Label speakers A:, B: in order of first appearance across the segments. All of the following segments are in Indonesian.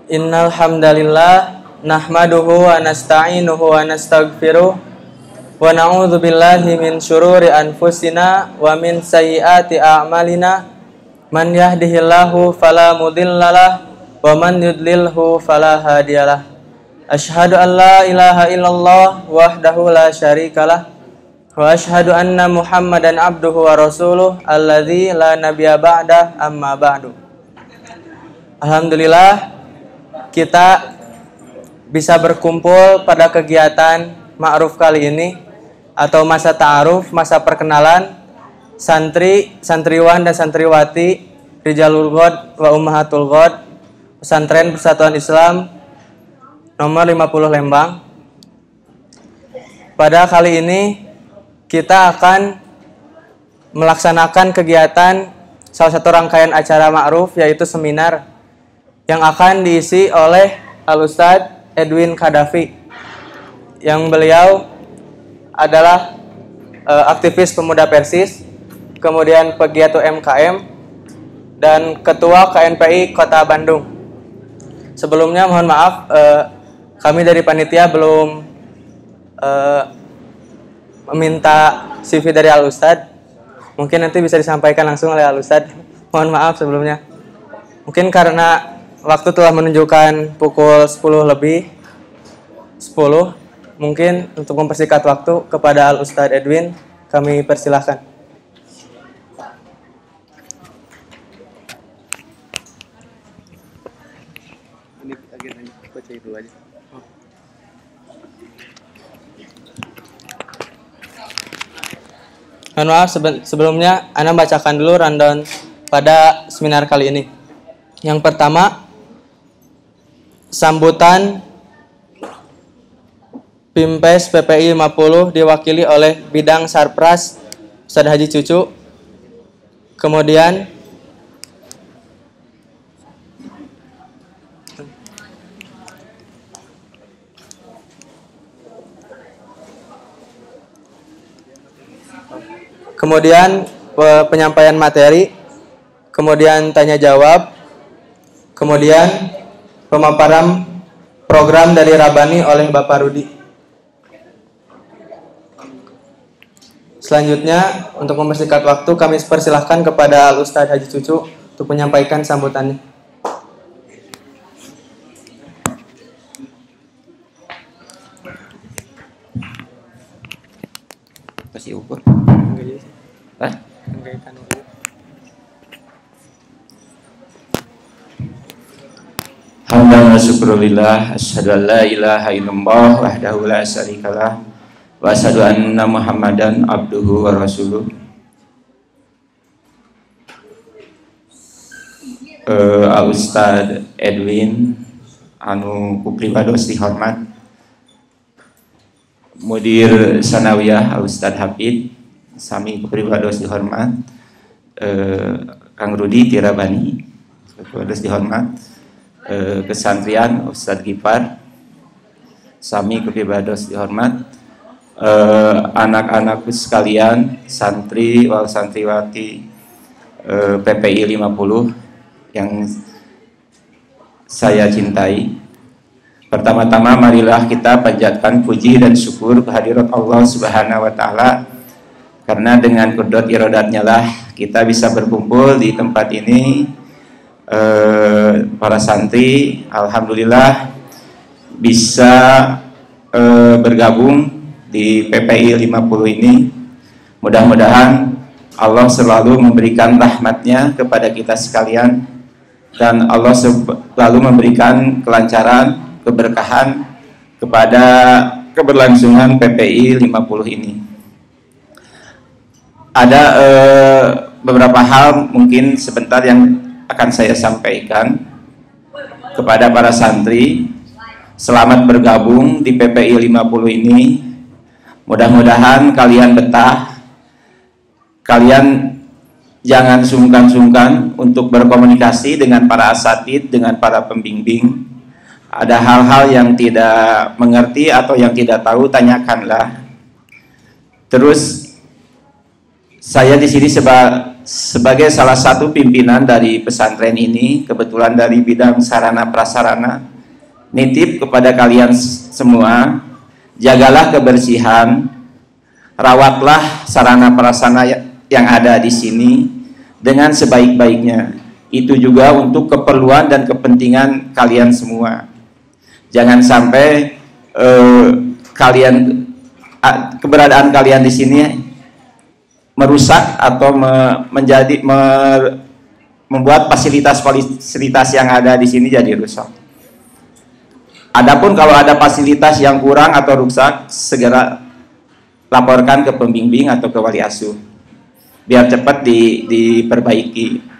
A: Innal hamdalillah nahmaduhu wa nasta'inuhu wa nastaghfiruh wa na'udzu billahi min syururi anfusina wa min sayyiati a'malina. Man yahdihillahu fala mudhillalah wa man yudlilhu fala hadiyalah. Asyhadu an la ilaha illallah wahdahu la syarikalah wa asyhadu anna Muhammadan abduhu wa rasuluh alladzi la nabiyya ba'dah, amma ba'du. Alhamdulillah kita bisa berkumpul pada kegiatan ma'ruf kali ini atau masa ta'aruf, masa perkenalan santri, santriwan dan santriwati Rijalul Ghad wa Ummahatul Ghad Pesantren Persatuan Islam nomor 50 Lembang. Pada kali ini kita akan melaksanakan kegiatan salah satu rangkaian acara ma'ruf, yaitu seminar yang akan diisi oleh Al-Ustadz Edwin Kadafi, yang beliau adalah aktivis pemuda Persis, kemudian pegiat UMKM, dan ketua KNPI Kota Bandung. Sebelumnya mohon maaf, kami dari panitia belum meminta CV dari Al-Ustadz. Mungkin nanti bisa disampaikan langsung oleh Al-Ustadz. Mohon maaf sebelumnya. Mungkin karena waktu telah menunjukkan pukul 10:10, mungkin untuk mempersingkat waktu kepada Al-Ustadz Edwin, kami persilahkan. Ini agendanya, baca itu aja. Mohon maaf sebelumnya, Ana bacakan dulu rundown pada seminar kali ini. Yang pertama, sambutan Pimpes PPI 50 diwakili oleh Bidang Sarpras Ustadz Haji Cucu. Kemudian penyampaian materi, kemudian tanya jawab, kemudian pemaparan program dari Rabani oleh Bapak Rudi. Selanjutnya, untuk mempersingkat waktu, kami persilahkan kepada Al-Ustadz Haji Cucu untuk menyampaikan sambutannya.
B: Kasih ukur.
A: Hah?
B: Hamdan wa syukrulillah, asyhadu an la ilaha illallah wahdahu la syarikalah wa asyhadu anna Muhammadan abduhu wa rasuluh. Al-Ustadz Edwin anu kupribados dihormat, Mudir Sanawiyah Al-Ustadz Hafid sami kupribados dihormat, Kang Rudi Tirabani kupribados dihormat, kesantrian Ustadz Gifar sami kupribados dihormat, anak-anakku sekalian, santri wal santriwati PPI 50 yang saya cintai. Pertama-tama marilah kita panjatkan puji dan syukur kehadirat Allah Subhanahu wa taala, karena dengan qudrat iradatnya lah kita bisa berkumpul di tempat ini. Para santri alhamdulillah bisa bergabung di PPI 50 ini. Mudah-mudahan Allah selalu memberikan rahmatnya kepada kita sekalian, dan Allah selalu memberikan kelancaran, keberkahan kepada keberlangsungan PPI 50 ini. Ada beberapa hal mungkin sebentar yang akan saya sampaikan kepada para santri. Selamat bergabung di PPI 50 ini. Mudah-mudahan kalian betah, kalian jangan sungkan-sungkan untuk berkomunikasi dengan para asatid, dengan para pembimbing. Ada hal-hal yang tidak mengerti atau yang tidak tahu, tanyakanlah. Terus saya di sini sebagai salah satu pimpinan dari pesantren ini, kebetulan dari bidang sarana prasarana, nitip kepada kalian semua, jagalah kebersihan, rawatlah sarana prasarana yang ada di sini dengan sebaik-baiknya. Itu juga untuk keperluan dan kepentingan kalian semua. Jangan sampai keberadaan kalian di sini merusak atau membuat fasilitas yang ada di sini jadi rusak. Adapun kalau ada fasilitas yang kurang atau rusak, segera laporkan ke pembimbing atau ke wali asuh biar cepat diperbaiki.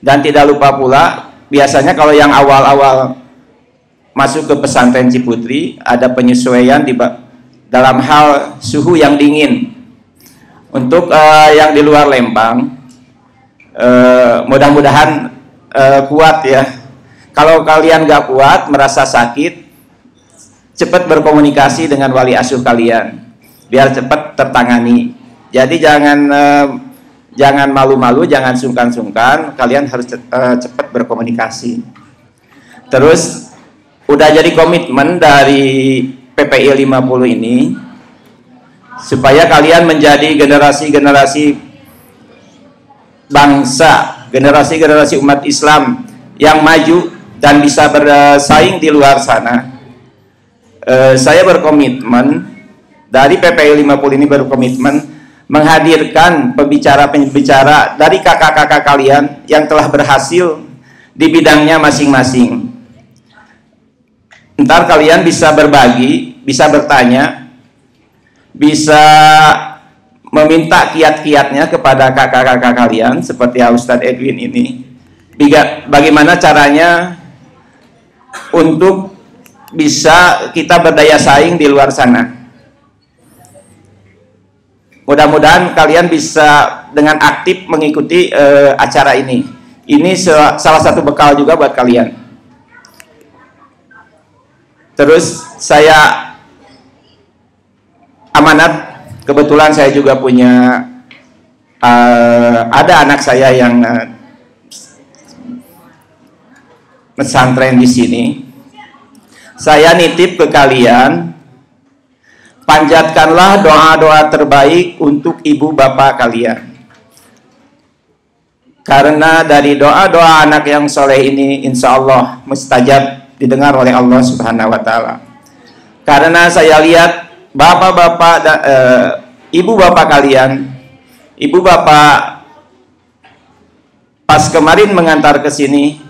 B: Dan tidak lupa pula, biasanya kalau yang awal-awal masuk ke pesantren Ciputri ada penyesuaian dalam hal suhu yang dingin. Untuk yang di luar Lembang, mudah-mudahan kuat ya. Kalau kalian gak kuat, merasa sakit, cepat berkomunikasi dengan wali asuh kalian, biar cepat tertangani. Jadi jangan malu-malu, jangan sungkan-sungkan, kalian harus cepat berkomunikasi. Terus, udah jadi komitmen dari PPI 50 ini, supaya kalian menjadi generasi-generasi bangsa, generasi-generasi umat Islam yang maju dan bisa bersaing di luar sana. Saya berkomitmen, dari PPI 50 ini berkomitmen menghadirkan pembicara-pembicara dari kakak-kakak kalian yang telah berhasil di bidangnya masing-masing. Ntar kalian bisa berbagi, bisa bertanya, bisa meminta kiat-kiatnya kepada kakak-kakak kalian seperti Ustadz Edwin ini. Bagaimana caranya untuk bisa kita berdaya saing di luar sana. Mudah-mudahan kalian bisa dengan aktif mengikuti acara ini. Ini salah satu bekal juga buat kalian. Terus saya amanat, kebetulan saya juga punya ada anak saya yang pesantren di sini. Saya nitip ke kalian, panjatkanlah doa-doa terbaik untuk ibu bapak kalian. Karena dari doa-doa anak yang soleh ini insya Allah mustajab, didengar oleh Allah Subhanahu wa Ta'ala. Karena saya lihat bapak-bapak, ibu bapak kalian, ibu bapak pas kemarin mengantar ke sini,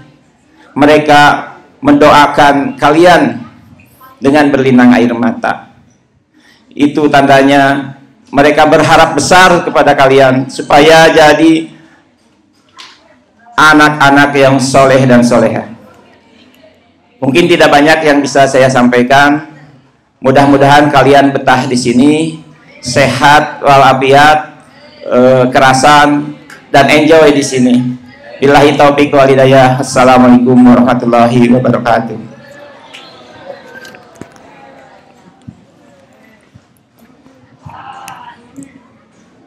B: mereka mendoakan kalian dengan berlinang air mata. Itu tandanya mereka berharap besar kepada kalian supaya jadi anak-anak yang soleh dan soleha. Mungkin tidak banyak yang bisa saya sampaikan. Mudah-mudahan kalian betah di sini, sehat walafiat, kerasan dan enjoy di sini. Billahi taufiq wal hidayah. Assalamualaikum warahmatullahi wabarakatuh.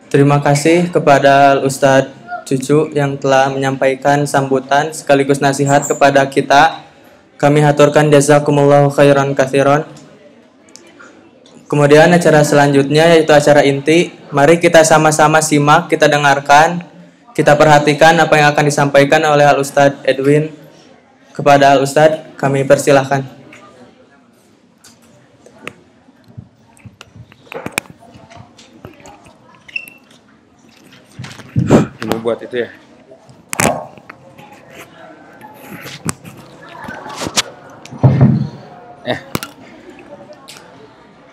A: Terima kasih kepada Ustadz Cucu yang telah menyampaikan sambutan sekaligus nasihat kepada kita. Kami haturkan jazakumullahu khairan katsiran. Kemudian acara selanjutnya yaitu acara inti. Mari kita sama-sama simak, kita dengarkan, kita perhatikan apa yang akan disampaikan oleh Al-Ustadz Edwin. Kepada Al-Ustadz, kami persilahkan.
C: Ini buat itu ya.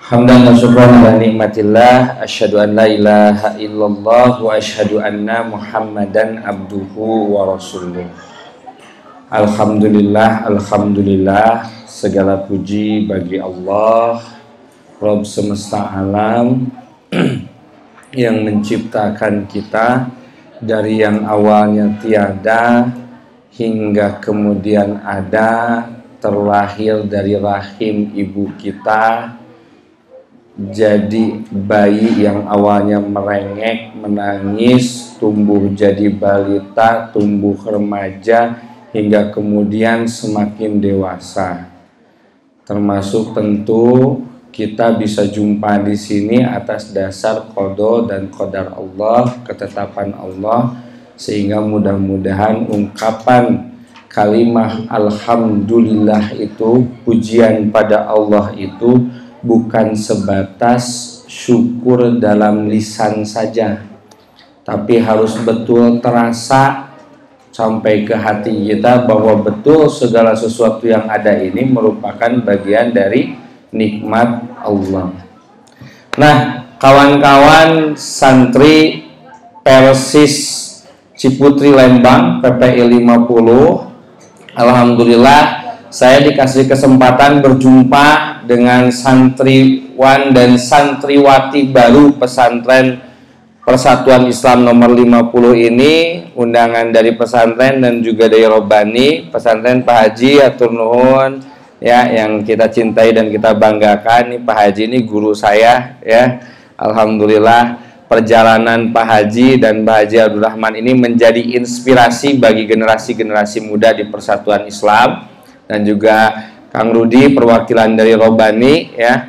B: Hamdan wa syukran ala nikmatillah, asyhadu an la ilaha illallah wa asyhadu anna Muhammadan abduhu wa rasuluh. Alhamdulillah, alhamdulillah, segala puji bagi Allah, Rabb semesta alam yang menciptakan kita dari yang awalnya tiada hingga kemudian ada, terlahir dari rahim ibu kita,
D: jadi bayi yang awalnya merengek, menangis, tumbuh jadi balita, tumbuh remaja, hingga kemudian semakin dewasa. Termasuk tentu kita bisa jumpa di sini atas dasar qada dan qadar Allah, ketetapan Allah, sehingga mudah-mudahan ungkapan kalimah alhamdulillah itu, pujian pada Allah itu bukan sebatas syukur dalam lisan saja, tapi harus betul terasa sampai ke hati kita bahwa betul segala sesuatu yang ada ini merupakan bagian dari nikmat Allah. Nah, kawan-kawan santri Persis Ciputri Lembang PPI 50, alhamdulillah saya dikasih kesempatan berjumpa dengan santriwan dan santriwati baru pesantren Persatuan Islam nomor 50 ini, undangan dari pesantren dan juga dari Robani, pesantren Pak Haji atur nuhun ya, yang kita cintai dan kita banggakan. Nih Pak Haji ini guru saya ya. Alhamdulillah perjalanan Pak Haji dan Pak Haji Abdul Rahman ini menjadi inspirasi bagi generasi-generasi muda di Persatuan Islam, dan juga Kang Rudi perwakilan dari Robani ya.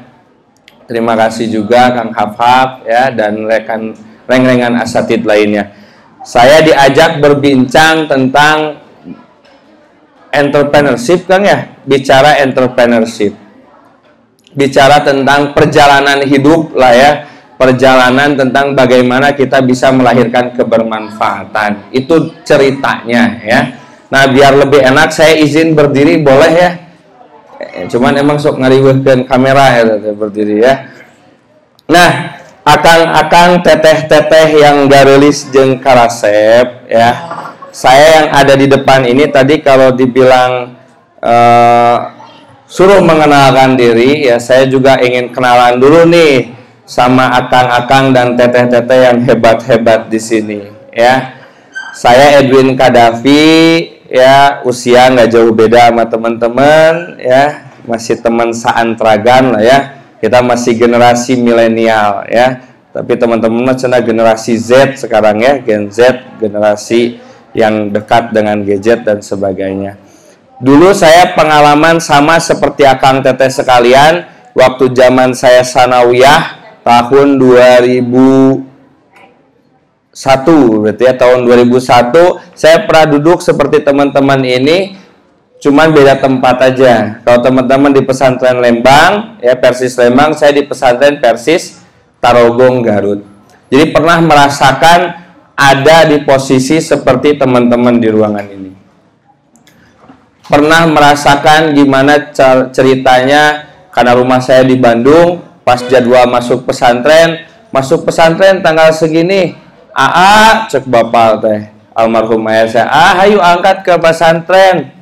D: Terima kasih juga Kang Hafhaf ya, dan reng-rengan asatid lainnya. Saya diajak berbincang tentang entrepreneurship, Kang ya, bicara entrepreneurship, bicara tentang perjalanan hidup lah ya, perjalanan tentang bagaimana kita bisa melahirkan kebermanfaatan. Itu ceritanya ya. Nah, biar lebih enak saya izin berdiri boleh ya. Cuman emang sok ngariweuhkeun kamera ya berdiri ya. Nah, akang-akang teteh-teteh yang garelis jeung karasep ya. Saya yang ada di depan ini tadi kalau dibilang suruh mengenalkan diri ya, saya juga ingin kenalan dulu nih sama akang-akang dan teteh-teteh yang hebat-hebat di sini ya. Saya Edwin Kadafi ya, usia nggak jauh beda sama teman-teman ya, masih teman seantragan lah ya. Kita masih generasi milenial ya, tapi teman-teman cenah generasi Z sekarang ya, Gen Z, generasi yang dekat dengan gadget dan sebagainya. Dulu saya pengalaman sama seperti akang teteh sekalian, waktu zaman saya sanawiyah tahun 2001, berarti ya tahun 2001 saya pernah duduk seperti teman-teman ini, cuman beda tempat aja. Kalau teman-teman di pesantren Lembang ya, Persis Lembang, saya di pesantren Persis Tarogong Garut. Jadi pernah merasakan ada di posisi seperti teman-teman di ruangan ini. Pernah merasakan gimana ceritanya, karena rumah saya di Bandung, pas jadwal masuk pesantren tanggal segini, cek bapak teh almarhum ayah saya, hayu angkat ke pesantren.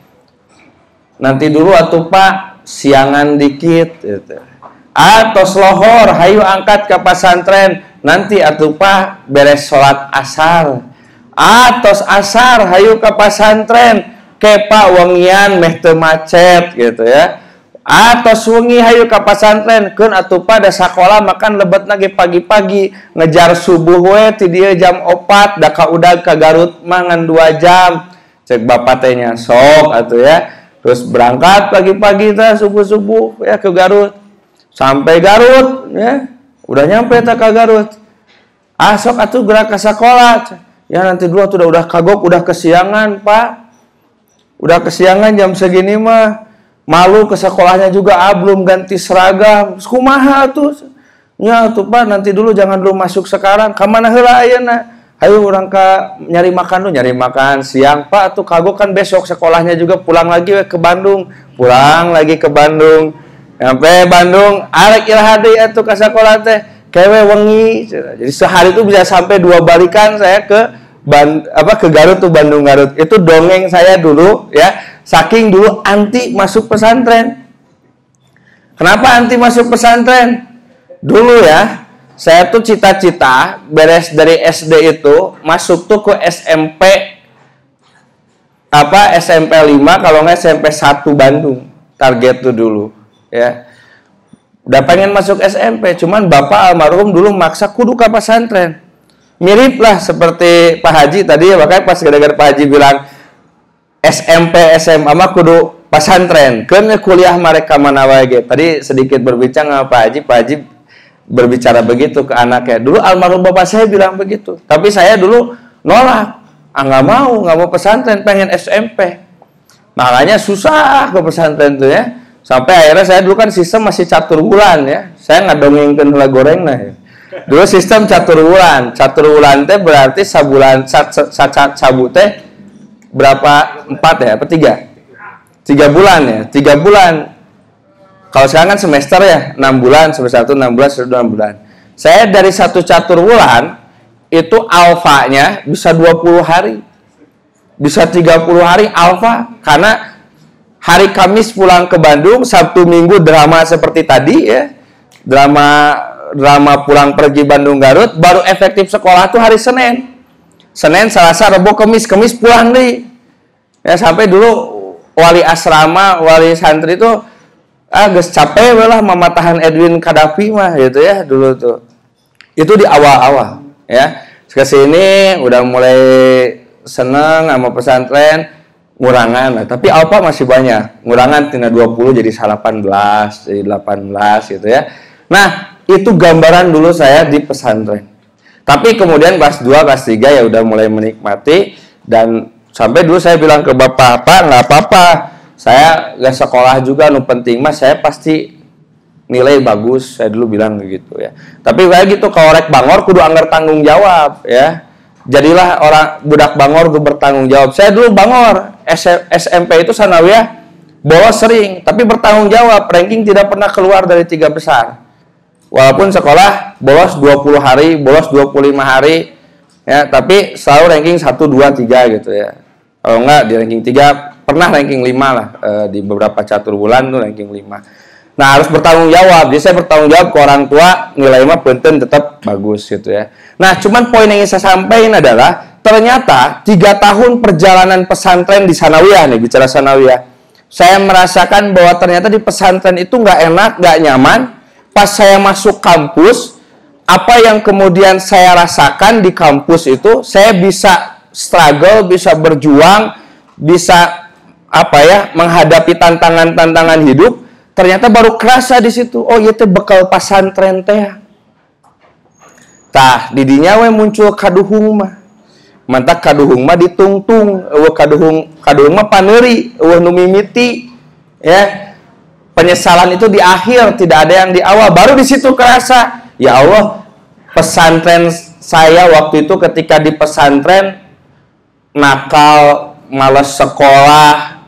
D: Nanti dulu atuh Pak, siangan dikit gitu. Tos lohor, hayu angkat ke pesantren. Nanti atuh Pak, beres sholat asar. Tos asar, hayu ke pesantren. Ke Pak wengian meh teu macet gitu ya. Tos wengi hayu ke pesantren. Keun atuh Pak da sakola makan lebet lagi pagi-pagi. Ngejar subuh we ti dieu jam 4, da kaudag ka Garut mangan 2 jam. Cek bapak teh nya sok atuh ya. Terus berangkat pagi-pagi teh subuh-subuh ya ke Garut. Sampai Garut ya. Udah nyampe tak ke Garut. Sok atuh gerak ke sekolah. Ya nanti dulu tuh udah kagok, udah kesiangan, Pak. Udah kesiangan jam segini mah. Malu ke sekolahnya juga, belum ganti seragam. Kumaha tuh. Ya tuh Pak, nanti dulu jangan dulu masuk sekarang. Ka mana heula ayeuna? Ayo orang nyari makan nyari makan siang. Pak tuh kagok kan besok sekolahnya juga, pulang lagi ke Bandung. Pulang lagi ke Bandung. Sampai Bandung, arek ilhadi atuh ka sekolah teh kewe wengi. Jadi sehari itu bisa sampai 2 balikan saya ke Garut tuh, Bandung Garut. Itu dongeng saya dulu ya. Saking dulu anti masuk pesantren. Kenapa anti masuk pesantren? Dulu ya, saya tuh cita-cita beres dari SD itu masuk tuh ke SMP SMP 5, kalau nggak SMP 1 Bandung. Target tuh dulu ya. udah pengen masuk SMP, cuman bapak almarhum dulu maksa kudu ke pesantren. Mirip lah seperti Pak Haji tadi ya, makanya pas gara-gara Pak Haji bilang SMP SMA mah kudu pesantren, kan kuliah mereka mana wae. Tadi sedikit berbicara sama Pak Haji berbicara begitu ke anaknya. Dulu almarhum bapak saya bilang begitu, tapi saya dulu nolak, nggak mau pesantren, pengen SMP. Makanya susah ke pesantren tuh ya. Sampai akhirnya saya dulu kan sistem masih catur bulan ya. Saya ngadongengkeun heula goreng nah ya. Dulu sistem catur bulan. Catur bulan teh berarti sabulan sabu teh berapa? 4 ya? Apa 3? 3 bulan ya. 3 bulan. Kalau sekarang kan semester ya, 6 bulan, semester 1 6 bulan, semester 2 6 bulan. Saya dari satu catur bulan itu alfanya bisa 20 hari. Bisa 30 hari alfa karena hari Kamis pulang ke Bandung, Sabtu Minggu drama seperti tadi ya. Drama pulang pergi Bandung Garut, baru efektif sekolah tuh hari Senin. Senin, Selasa, Rabu, Kamis pulang nih. Ya sampai dulu wali asrama, wali santri itu geus capek lah mematahan Edwin Kadafi mah gitu ya dulu tuh. Itu di awal-awal ya. Kesini udah mulai seneng sama pesantren. Ngurangan lah, tapi alfa masih banyak. Ngurangan tina 20 jadi 18, jadi 18 gitu ya. Nah, itu gambaran dulu saya di pesantren. Tapi kemudian kelas 2, kelas 3 ya udah mulai menikmati dan sampai dulu saya bilang ke bapak, "Pak, nggak apa-apa. Saya nggak sekolah juga, nu penting mah saya pasti nilai bagus." Saya dulu bilang begitu ya. Tapi kayak gitu kalau rek bangor kudu anggar tanggung jawab ya. Jadilah orang budak bangor gue bertanggung jawab. Saya dulu bangor SMP itu sanawiyah bolos sering, tapi bertanggung jawab. Ranking tidak pernah keluar dari 3 besar. Walaupun sekolah bolos 20 hari, bolos 25 hari, ya, tapi selalu ranking 1, 2, 3 gitu ya. Kalau enggak di ranking 3, pernah ranking 5 lah di beberapa catur bulan tuh ranking 5. Nah, harus bertanggung jawab. Jadi saya bertanggung jawab ke orang tua, nilai mah punten tetap bagus gitu ya. Nah, cuman poin yang ingin saya sampaikan adalah ternyata 3 tahun perjalanan pesantren di sanawiyah nih, bicara sanawiyah. Saya merasakan bahwa ternyata di pesantren itu nggak enak, nggak nyaman. Pas saya masuk kampus, apa yang kemudian saya rasakan di kampus itu, saya bisa struggle, bisa berjuang, bisa menghadapi tantangan-tantangan hidup. Ternyata baru kerasa di situ. Oh, iya teh bekal pesantren teh. Tah, didinya we muncul kaduhung mah. Mantap kaduhung mah ditungtung, eueuh kaduhung mah paneuri, eueuh nu mimiti. Ya. Penyesalan itu di akhir, tidak ada yang di awal. Baru di situ kerasa, ya Allah, pesantren saya waktu itu ketika di pesantren nakal, malas sekolah,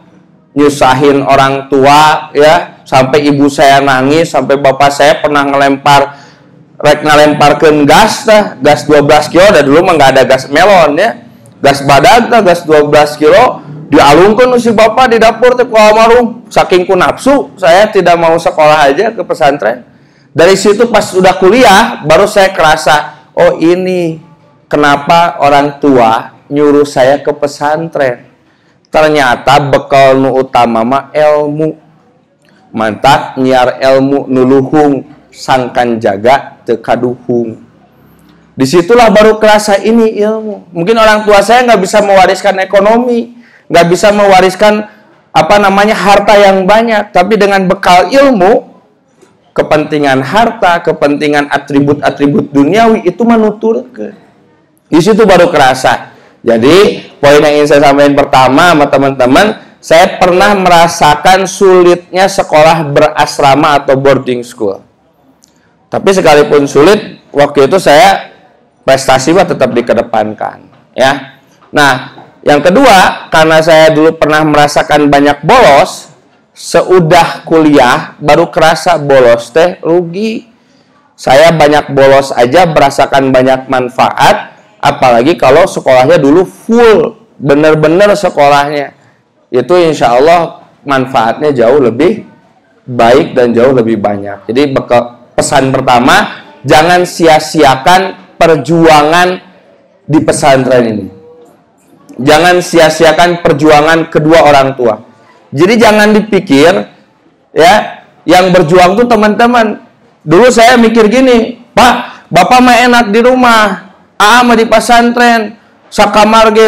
D: nyusahin orang tua ya. Sampai ibu saya nangis, sampai bapak saya pernah ngelemparkeun gas 12 kilo, dan dulu mah nggak ada gas melon ya, gas badag gas 12 kilo, dialungkeun si bapak di dapur teh ku almarhum. Saking ku nafsu, saya tidak mau sekolah aja ke pesantren. Dari situ pas udah kuliah, baru saya kerasa, oh ini kenapa orang tua nyuruh saya ke pesantren. Ternyata bekal nu utama mah ilmu. Mantap nyiar ilmu nuluhung sangkan jaga tekaduhung. Disitulah baru kerasa ini ilmu. Mungkin orang tua saya nggak bisa mewariskan ekonomi, nggak bisa mewariskan harta yang banyak, tapi dengan bekal ilmu, kepentingan harta, kepentingan atribut-atribut duniawi itu menuturkan. Di situ baru kerasa. Jadi poin yang ingin saya sampaikan pertama sama teman-teman, saya pernah merasakan sulitnya sekolah berasrama atau boarding school. Tapi sekalipun sulit, waktu itu saya prestasi tetap dikedepankan, ya. Nah, yang kedua, karena saya dulu pernah merasakan banyak bolos, seudah kuliah baru kerasa bolos teh rugi. Saya banyak bolos aja merasakan banyak manfaat, apalagi kalau sekolahnya dulu full, bener-bener sekolahnya. Itu insya Allah manfaatnya jauh lebih baik dan jauh lebih banyak. Jadi pesan pertama, jangan sia-siakan perjuangan di pesantren ini. Jangan sia-siakan perjuangan kedua orang tua. Jadi jangan dipikir ya, yang berjuang tuh teman-teman Dulu saya mikir gini, Pak, Bapak mah enak di rumah, AA mah di pesantren, sakamar ge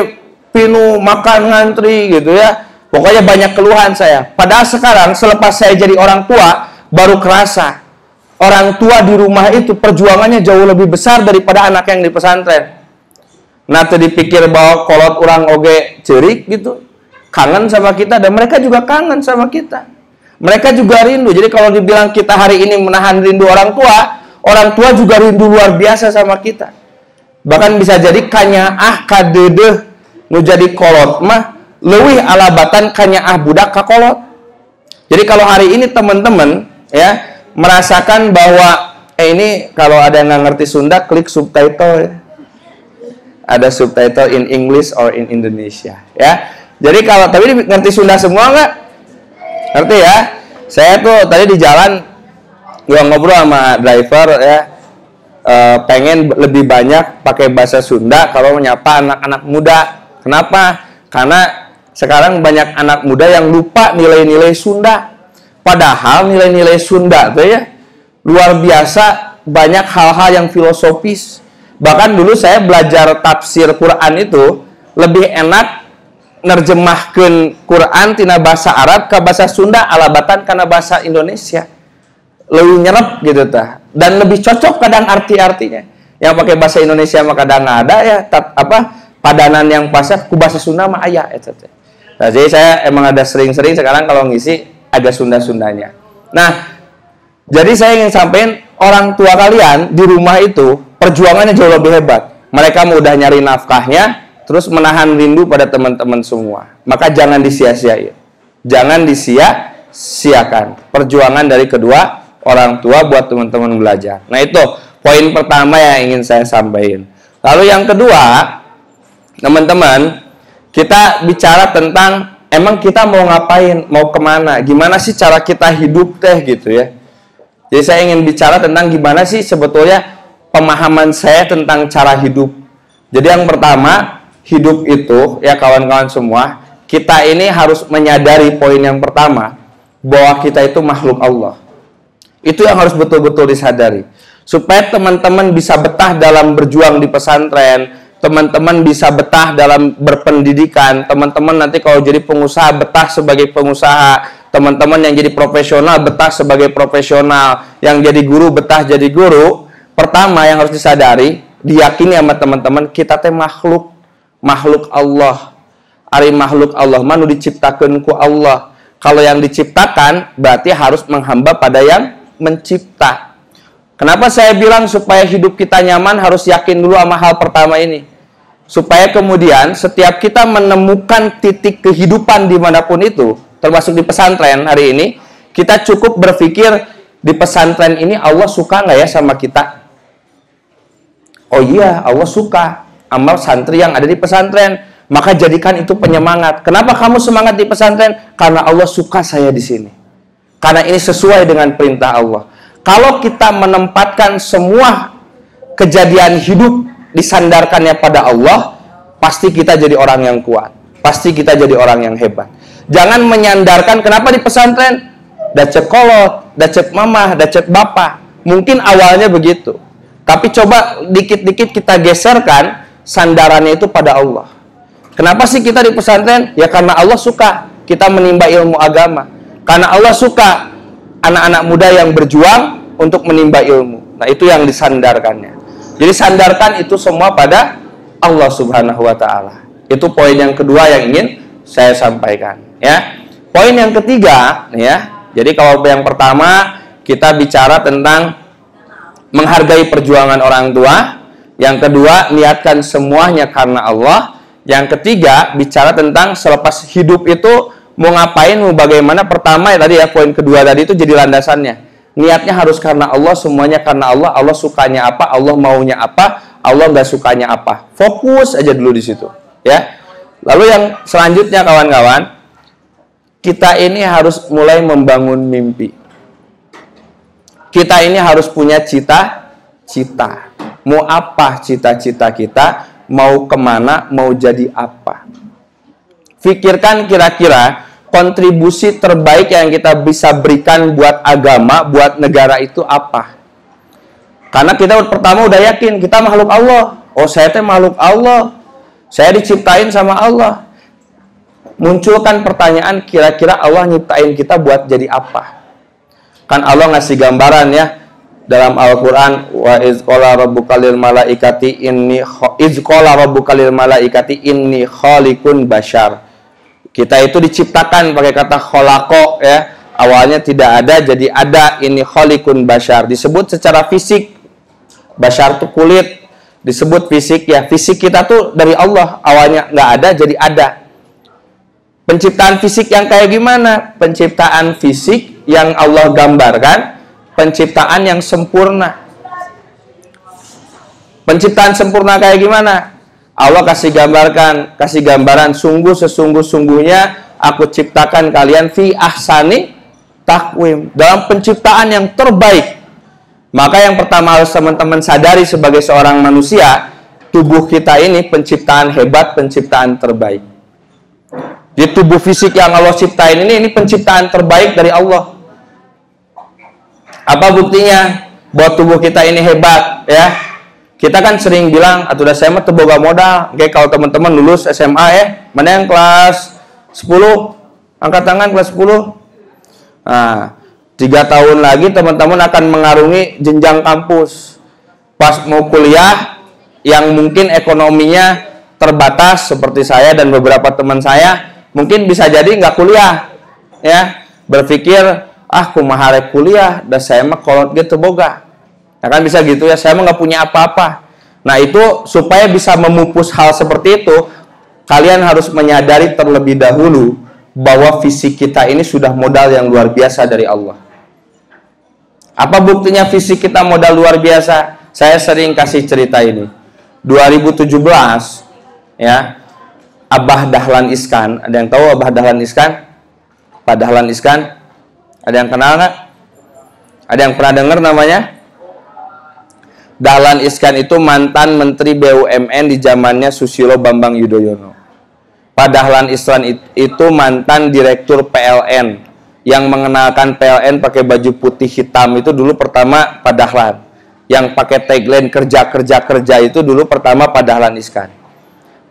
D: pinu makan ngantri gitu ya. Pokoknya banyak keluhan saya. Padahal sekarang selepas saya jadi orang tua, baru kerasa orang tua di rumah itu perjuangannya jauh lebih besar daripada anak yang di pesantren. Nah, tadi pikir bahwa kolot orang oge cerik gitu, kangen sama kita, dan mereka juga kangen sama kita. Mereka juga rindu. Jadi kalau dibilang kita hari ini menahan rindu orang tua juga rindu luar biasa sama kita. Bahkan bisa jadi kanyaah kadedeh nu jadi kolot mah leuwih alabatan kanyaah budak ka kolot. Jadi kalau hari ini teman-teman ya merasakan bahwa ini kalau ada yang nggak ngerti Sunda, klik subtitle ya. Ada subtitle in English or in Indonesia ya. Jadi kalau tapi ngerti Sunda semua nggak? Ngerti ya? Saya tuh tadi di jalan gua ngobrol sama driver ya, pengen lebih banyak pakai bahasa Sunda kalau menyapa anak-anak muda. Kenapa? Karena sekarang banyak anak muda yang lupa nilai-nilai Sunda. Padahal nilai-nilai Sunda tuh ya luar biasa, banyak hal-hal yang filosofis. Bahkan dulu saya belajar tafsir Quran itu lebih enak nerjemahkeun Quran tina bahasa Arab ke bahasa Sunda alabatan karena bahasa Indonesia. Lebih nyerep gitu tah. Dan lebih cocok kadang arti-artinya. Yang pakai bahasa Indonesia mah kadang ada ya padanan yang pas ku bahasa Sunda mah aya eta teh. Nah, jadi saya emang ada sering-sering sekarang kalau ngisi ada Sunda-Sundanya. Nah, jadi saya ingin sampaikan orang tua kalian di rumah itu perjuangannya jauh lebih hebat. Mereka mau udah nyari nafkahnya, terus menahan rindu pada teman-teman semua. Maka jangan disia-siain. Jangan disia-siakan perjuangan dari kedua orang tua buat teman-teman belajar. Nah, itu poin pertama yang ingin saya sampaikan. Lalu yang kedua, teman-teman, kita bicara tentang emang kita mau ngapain, mau kemana, gimana sih cara kita hidup teh gitu ya. Jadi saya ingin bicara tentang gimana sih sebetulnya pemahaman saya tentang cara hidup. Jadi yang pertama, hidup itu ya kawan-kawan semua, kita ini harus menyadari poin yang pertama, bahwa kita itu makhluk Allah. Itu yang harus betul-betul disadari. Supaya teman-teman bisa betah dalam berjuang di pesantren, teman-teman bisa betah dalam berpendidikan, teman-teman nanti kalau jadi pengusaha betah sebagai pengusaha, teman-teman yang jadi profesional betah sebagai profesional, yang jadi guru betah jadi guru. Pertama yang harus disadari, diyakini sama teman-teman, kita teh makhluk Allah. Ari makhluk Allah manu diciptakeun ku Allah. Kalau yang diciptakan berarti harus menghamba pada yang mencipta. Kenapa saya bilang supaya hidup kita nyaman harus yakin dulu sama hal pertama ini. Supaya kemudian setiap kita menemukan titik kehidupan dimanapun itu, termasuk di pesantren hari ini, kita cukup berpikir di pesantren ini Allah suka nggak ya sama kita? Oh iya, Allah suka amal santri yang ada di pesantren. Maka jadikan itu penyemangat. Kenapa kamu semangat di pesantren? Karena Allah suka saya di sini. Karena ini sesuai dengan perintah Allah. Kalau kita menempatkan semua kejadian hidup disandarkannya pada Allah, pasti kita jadi orang yang kuat. Pasti kita jadi orang yang hebat. Jangan menyandarkan kenapa di pesantren? Dacek kolot, dacek mamah, dacek bapak. Mungkin awalnya begitu. Tapi coba dikit-dikit kita geserkan sandarannya itu pada Allah. Kenapa sih kita di pesantren? Ya karena Allah suka kita menimba ilmu agama. Karena Allah suka anak-anak muda yang berjuang untuk menimba ilmu. Nah, itu yang disandarkannya. Jadi sandarkan itu semua pada Allah Subhanahu wa taala. Itu poin yang kedua yang ingin saya sampaikan, ya. Poin yang ketiga, ya. Jadi kalau yang pertama kita bicara tentang menghargai perjuangan orang tua, yang kedua niatkan semuanya karena Allah. Yang ketiga, bicara tentang selepas hidup itu mau ngapain, mau bagaimana. Pertama ya tadi ya, poin kedua tadi itu jadi landasannya. Niatnya harus karena Allah, semuanya karena Allah. Allah sukanya apa, Allah maunya apa, Allah nggak sukanya apa. Fokus aja dulu di situ, ya. Lalu yang selanjutnya kawan-kawan, kita ini harus mulai membangun mimpi. Kita ini harus punya cita-cita. Mau apa cita-cita kita? Mau kemana, mau jadi apa. Pikirkan kira-kira kontribusi terbaik yang kita bisa berikan buat agama, buat negara itu apa. Karena kita pertama udah yakin kita makhluk Allah. Oh, saya teh makhluk Allah. Saya diciptain sama Allah. Munculkan pertanyaan, kira-kira Allah nyiptain kita buat jadi apa? Kan Allah ngasih gambaran ya dalam Al-Qur'an, wa iz qala rabbuka lil malaikati inni khaliqun bashar. Kita itu diciptakan pakai kata khalaqo ya. Awalnya tidak ada jadi ada, ini khaliqun bashar. Disebut secara fisik. Bashar itu kulit, disebut fisik ya. Fisik kita tuh dari Allah, awalnya nggak ada jadi ada. Penciptaan fisik yang kayak gimana? Penciptaan fisik yang Allah gambarkan, penciptaan yang sempurna. Penciptaan sempurna kayak gimana? Allah kasih gambaran, sungguh sesungguh-sungguhnya aku ciptakan kalian fi ahsani takwim, dalam penciptaan yang terbaik. Maka yang pertama harus teman-teman sadari sebagai seorang manusia, tubuh kita ini penciptaan hebat, penciptaan terbaik. Di tubuh fisik yang Allah ciptain ini penciptaan terbaik dari Allah. Apa buktinya bahwa tubuh kita ini hebat ya? Kita kan sering bilang, atuh saya mah teu boga modal. Oke, kalau teman-teman lulus SMA mana yang kelas 10? Angkat tangan kelas 10. Nah, 3 tahun lagi teman-teman akan mengarungi jenjang kampus. Pas mau kuliah yang mungkin ekonominya terbatas seperti saya dan beberapa teman saya, mungkin bisa jadi nggak kuliah ya, berpikir kumaha rek kuliah dan saya mah kolot gitu boga. Ya kan bisa gitu ya, saya mah nggak punya apa-apa. Nah itu supaya bisa memupus hal seperti itu, kalian harus menyadari terlebih dahulu bahwa fisik kita ini sudah modal yang luar biasa dari Allah. Apa buktinya fisik kita modal luar biasa? Saya sering kasih cerita ini. 2017 ya, Abah Dahlan Iskan. Ada yang tahu Abah Dahlan Iskan? Pak Dahlan Iskan? Ada yang kenal nggak? Ada yang pernah dengar namanya? Dahlan Iskan itu mantan Menteri BUMN di zamannya Susilo Bambang Yudhoyono. Pak Dahlan Iskan itu mantan Direktur PLN. Yang mengenalkan PLN pakai baju putih hitam itu dulu pertama Pak Dahlan. Yang pakai tagline kerja itu dulu pertama Pak Dahlan Iskan.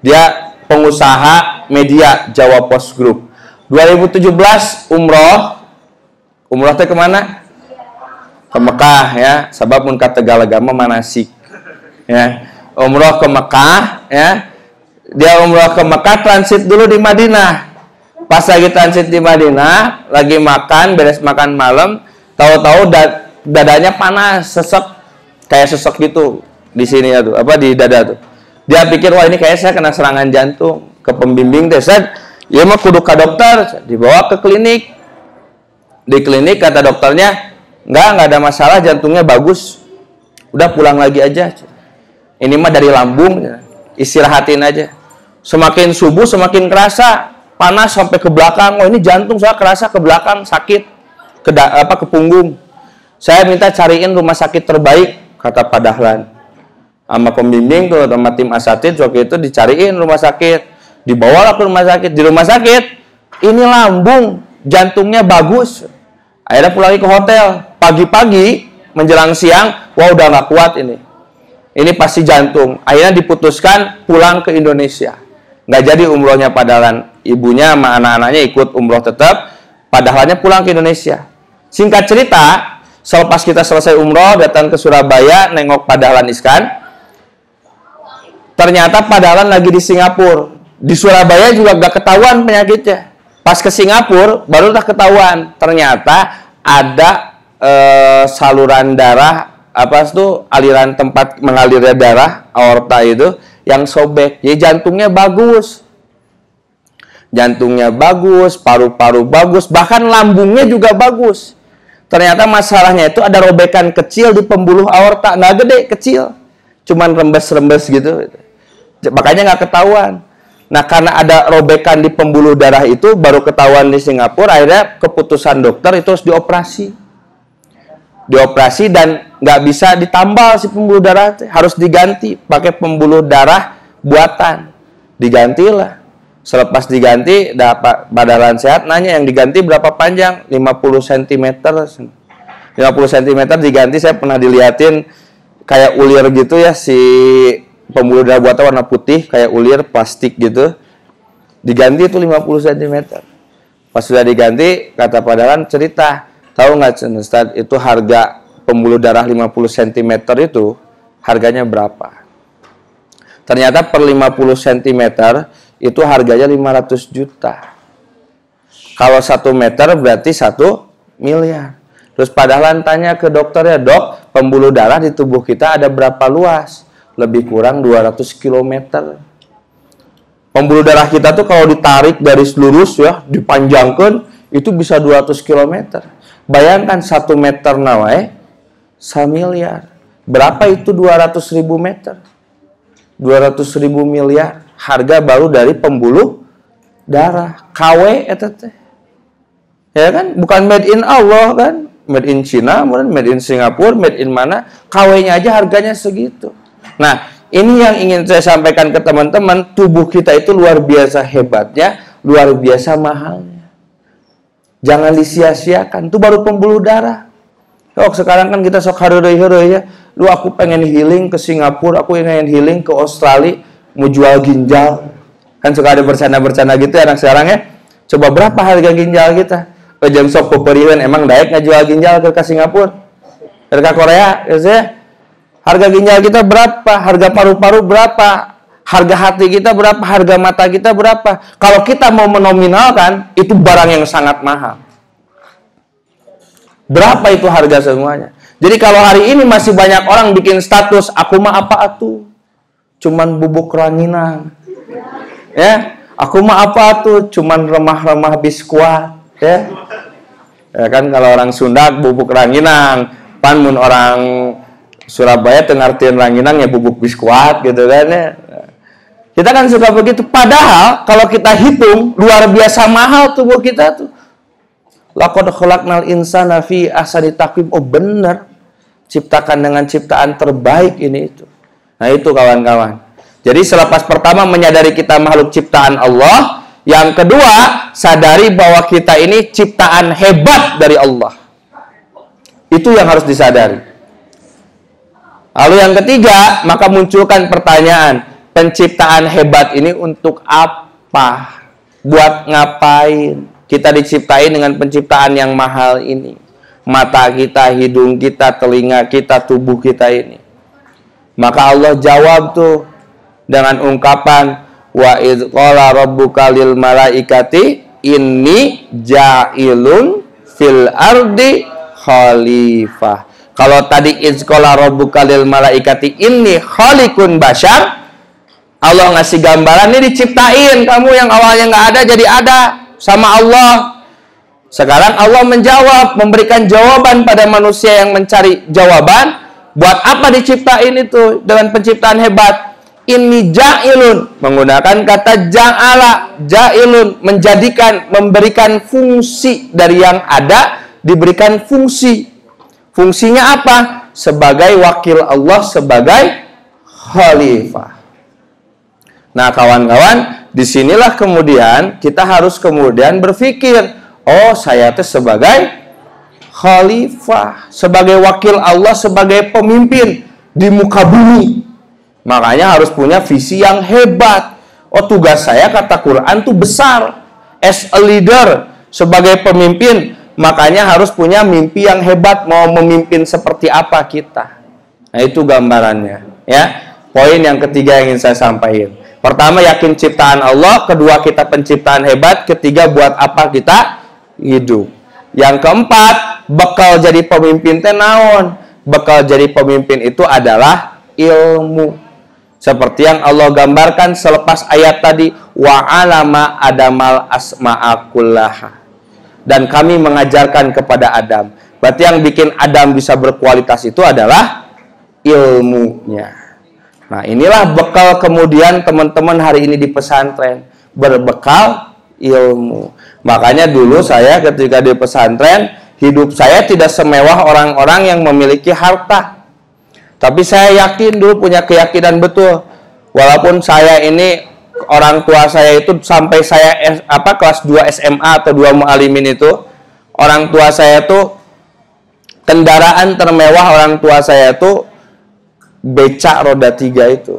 D: Dia pengusaha media Jawa Post Group. 2017 umroh teh kemana? Ke Mekah ya, sabab mun ka Tegalagama manasik. Ya, umroh ke Mekah ya. Dia umroh ke Mekah, transit dulu di Madinah. Pas lagi transit di Madinah, lagi makan, beres makan malam, tahu-tahu dadanya panas, sesek, kayak sesek gitu di sini ya tuh, apa di dada tuh. Dia pikir wah ini kayak saya kena serangan jantung. Ke pembimbing deh, ya mah kudu ke dokter, dibawa ke klinik. Di klinik kata dokternya, enggak ada masalah, jantungnya bagus. Udah pulang lagi aja. Ini mah dari lambung, istirahatin aja. Semakin subuh semakin kerasa panas sampai ke belakang. Oh ini jantung saya kerasa ke belakang, sakit ke punggung. Saya minta cariin rumah sakit terbaik, kata Pak Dahlan. Sama pembimbing tuh, sama tim asatid waktu itu dicariin rumah sakit. Dibawalah ke rumah sakit. Di rumah sakit ini lambung, jantungnya bagus. Akhirnya pulang lagi ke hotel. Pagi-pagi menjelang siang, wah udah nggak kuat ini. Ini pasti jantung. Akhirnya diputuskan pulang ke Indonesia. Nggak jadi umrohnya Pak Dahlan. Ibunya sama anak-anaknya ikut umroh tetap. Pak Dahlannya pulang ke Indonesia. Singkat cerita, selepas kita selesai umroh, datang ke Surabaya, nengok Pak Dahlan Iskan. Ternyata Pak Dahlan lagi di Singapura. Di Surabaya juga gak ketahuan penyakitnya. Pas ke Singapura, baru tak ketahuan. Ternyata ada saluran darah, aliran tempat mengalirnya darah, aorta itu, yang sobek. Jadi jantungnya bagus. Jantungnya bagus, paru-paru bagus, bahkan lambungnya juga bagus. Ternyata masalahnya itu ada robekan kecil di pembuluh aorta. Nggak gede, kecil. Cuman rembes-rembes gitu. Makanya nggak ketahuan. Nah, karena ada robekan di pembuluh darah itu, baru ketahuan di Singapura, akhirnya keputusan dokter itu harus dioperasi. Dioperasi dan nggak bisa ditambal si pembuluh darah, harus diganti pakai pembuluh darah buatan. Digantilah. Selepas diganti, Pak Dahlan sehat, nanya yang diganti berapa panjang? 50 cm. 50 cm diganti, saya pernah diliatin kayak ulir gitu ya, si pembuluh darah buatan warna putih kayak ulir plastik gitu. Diganti itu 50 cm. Pas sudah diganti, kata Pak Dahlan cerita, tahu nggak Ustaz, itu harga pembuluh darah 50 cm itu harganya berapa? Ternyata per 50 cm itu harganya 500 juta. Kalau 1 meter berarti 1 miliar. Terus Pak Dahlan tanya ke dokternya, dok, pembuluh darah di tubuh kita ada berapa luas? Lebih kurang 200 km. Pembuluh darah kita tuh kalau ditarik garis lurus ya, dipanjangkan, itu bisa 200 km. Bayangkan 1 meter nawai, 1 miliar. Berapa itu 200.000 meter? 200.000 miliar. Harga baru dari pembuluh darah. KW eta teh. Ya kan? Bukan made in Allah kan? Made in China, made in Singapura, made in mana? KW-nya aja harganya segitu. Nah, ini yang ingin saya sampaikan ke teman-teman. Tubuh kita itu luar biasa hebatnya, luar biasa mahalnya. Jangan disia-siakan. Itu baru pembuluh darah. Oh, sekarang kan kita sok hareuy-hareuy ya. Lu aku pengen healing ke Singapura, aku pengen healing ke Australia, mau jual ginjal. Kan suka ada bercanda-bercanda gitu ya anak sekarang ya. Coba berapa harga ginjal kita? Jangan sok poperiwen, emang daek ngejual ginjal ke Singapura? Ke Korea, ya. Harga ginjal kita berapa? Harga paru-paru berapa? Harga hati kita berapa? Harga mata kita berapa? Kalau kita mau menominalkan, itu barang yang sangat mahal. Berapa itu harga semuanya? Jadi kalau hari ini masih banyak orang bikin status, aku mah apa atuh? Cuman bubuk ranginang. Ya, aku mah apa tuh? Cuman remah-remah biskuat, ya. Ya kan kalau orang Sunda bubuk ranginang, pan mun orang Surabaya tengartiin ranginang ya bubuk biskuat gitu kan ya. Kita kan suka begitu. Padahal kalau kita hitung luar biasa mahal tubuh kita tuh. Laqad khalaqnal insana fi ahsani taqwim. Oh benar. Ciptakan dengan ciptaan terbaik ini itu. Nah itu kawan-kawan. Jadi selepas pertama menyadari kita makhluk ciptaan Allah, yang kedua sadari bahwa kita ini ciptaan hebat dari Allah. Itu yang harus disadari. Lalu yang ketiga, maka munculkan pertanyaan, penciptaan hebat ini untuk apa? Buat ngapain? Kita diciptain dengan penciptaan yang mahal ini. Mata kita, hidung kita, telinga kita, tubuh kita ini. Maka Allah jawab tuh dengan ungkapan wa idz qala rabbuka lil malaikati inni ja'ilun fil ardi khalifah. Kalau tadi idz qala rabbuka lil malaikati inni khaliqun bashar, Allah ngasih gambaran ini diciptain, kamu yang awalnya nggak ada jadi ada sama Allah. Sekarang Allah menjawab, memberikan jawaban pada manusia yang mencari jawaban. Buat apa diciptain itu dengan penciptaan hebat? Ini ja'ilun, menggunakan kata ja'ala, ja'ilun, menjadikan, memberikan fungsi dari yang ada, diberikan fungsi. Fungsinya apa? Sebagai wakil Allah, sebagai khalifah. Nah kawan-kawan, disinilah kemudian kita harus kemudian berpikir, oh saya itu sebagai khalifah, sebagai wakil Allah, sebagai pemimpin di muka bumi. Makanya harus punya visi yang hebat. Oh tugas saya kata Quran tuh besar. As a leader, sebagai pemimpin, makanya harus punya mimpi yang hebat. Mau memimpin seperti apa kita? Nah itu gambarannya. Ya, poin yang ketiga yang ingin saya sampaikan. Pertama yakin ciptaan Allah, kedua kita penciptaan hebat, ketiga buat apa kita hidup. Yang keempat, bekal jadi pemimpin teh naon? Bekal jadi pemimpin itu adalah ilmu. Seperti yang Allah gambarkan selepas ayat tadi, wa alama adamal asma'a kullaha. Dan kami mengajarkan kepada Adam. Berarti yang bikin Adam bisa berkualitas itu adalah ilmunya. Nah, inilah bekal kemudian teman-teman hari ini di pesantren, berbekal ilmu. Makanya dulu saya ketika di pesantren, hidup saya tidak semewah orang-orang yang memiliki harta. Tapi saya yakin dulu punya keyakinan betul. Walaupun saya ini orang tua saya itu sampai saya kelas 2 SMA atau 2 mu'alimin itu, orang tua saya tuh kendaraan termewah orang tua saya tuh beca roda 3 itu.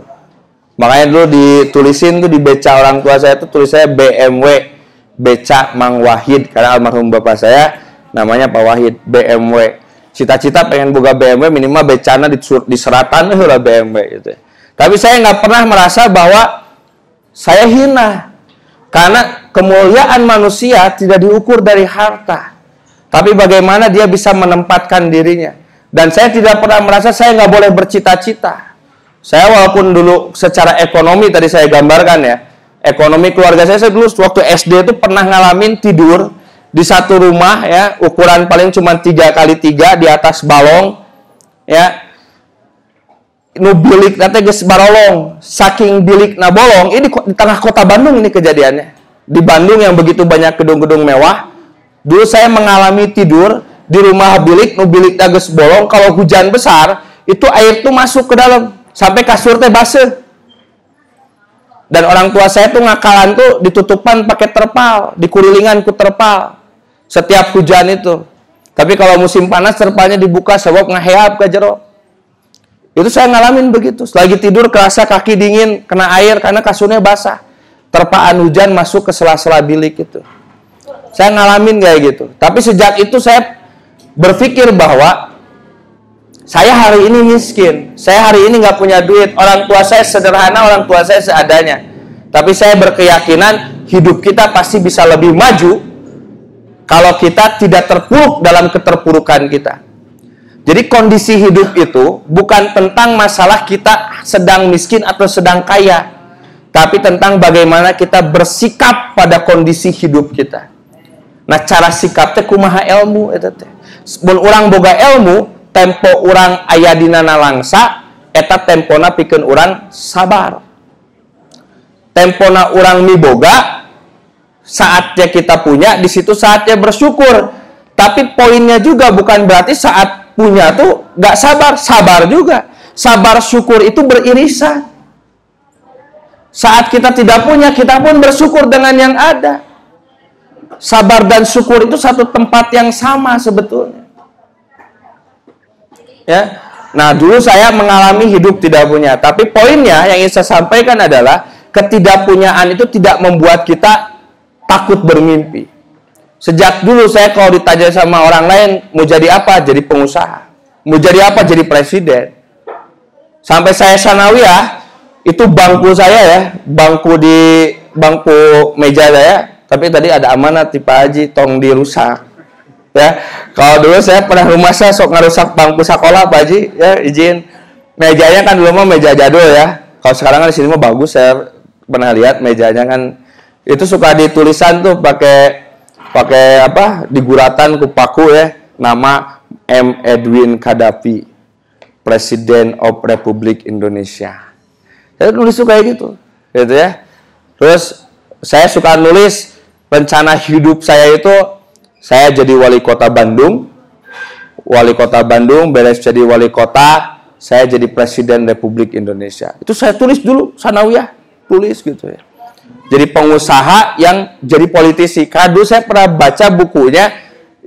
D: Makanya dulu ditulisin tuh di beca orang tua saya tuh tulis saya BMW, beca Mang Wahid, karena almarhum bapak saya namanya Pak Wahid, BMW. Cita-cita pengen boga BMW, minimal becana diseratan lah BMW gitu. Tapi saya nggak pernah merasa bahwa saya hina, karena kemuliaan manusia tidak diukur dari harta, tapi bagaimana dia bisa menempatkan dirinya. Dan saya tidak pernah merasa saya nggak boleh bercita-cita. Saya walaupun dulu secara ekonomi tadi saya gambarkan ya, ekonomi keluarga saya dulu waktu SD itu pernah ngalamin tidur di satu rumah ya, ukuran paling cuma 3x3 di atas balong ya, nu bilik nanti geus barolong, saking bilik na bolong. Ini di tengah kota Bandung ini kejadiannya, di Bandung yang begitu banyak gedung-gedung mewah. Dulu saya mengalami tidur di rumah bilik, nu bilik geus bolong. Kalau hujan besar itu air tuh masuk ke dalam sampai kasur teh basah. Dan orang tua saya tuh ngakalan tuh ditutupan pakai terpal, dikurilingan ku terpal setiap hujan itu. Tapi kalau musim panas terpalnya dibuka sebab ngaheap ke jero. Itu saya ngalamin begitu. Lagi tidur kerasa kaki dingin, kena air karena kasurnya basah. Terpaan hujan masuk ke sela-sela bilik itu. Saya ngalamin kayak gitu. Tapi sejak itu saya berpikir bahwa saya hari ini miskin, saya hari ini nggak punya duit, orang tua saya sederhana, orang tua saya seadanya. Tapi saya berkeyakinan hidup kita pasti bisa lebih maju kalau kita tidak terpuruk dalam keterpurukan kita. Jadi kondisi hidup itu bukan tentang masalah kita sedang miskin atau sedang kaya, tapi tentang bagaimana kita bersikap pada kondisi hidup kita. Nah, cara sikapnya kumaha ilmu eta teh. Mun urang boga ilmu, tempo orang aya dinana langsa, eta tempona pikeun orang sabar. Tempona orang miboga, saatnya kita punya, di situ saatnya bersyukur. Tapi poinnya juga bukan berarti saat punya tuh gak sabar, sabar juga. Sabar syukur itu beririsan. Saat kita tidak punya, kita pun bersyukur dengan yang ada. Sabar dan syukur itu satu tempat yang sama sebetulnya. Ya. Nah, dulu saya mengalami hidup tidak punya, tapi poinnya yang ingin saya sampaikan adalah ketidakpunyaan itu tidak membuat kita takut bermimpi. Sejak dulu saya kalau ditanya sama orang lain mau jadi apa, jadi pengusaha. Mau jadi apa, jadi presiden. Sampai saya sanawiyah, itu bangku saya ya, bangku meja saya, tapi tadi ada amanat di Pak Haji, tong dirusak. Ya, kalau dulu saya pernah rumah saya sok ngarusak bangku sekolah Pak Haji, ya izin. Mejanya kan dulu mah meja jadul ya. Kalau sekarang kan di sini mah bagus, saya pernah lihat mejanya kan itu suka ditulisan tuh pakai apa? Diguratan ku paku ya, nama M. Edwin Qaddafi, Presiden of Republik Indonesia. Saya nulis tuh kayak gitu ya. Terus saya suka nulis rencana hidup saya itu. Saya jadi wali kota Bandung, beres jadi wali kota, saya jadi Presiden Republik Indonesia. Itu saya tulis dulu, sanawiyah, tulis gitu ya. Jadi pengusaha yang jadi politisi. Karena dulu saya pernah baca bukunya,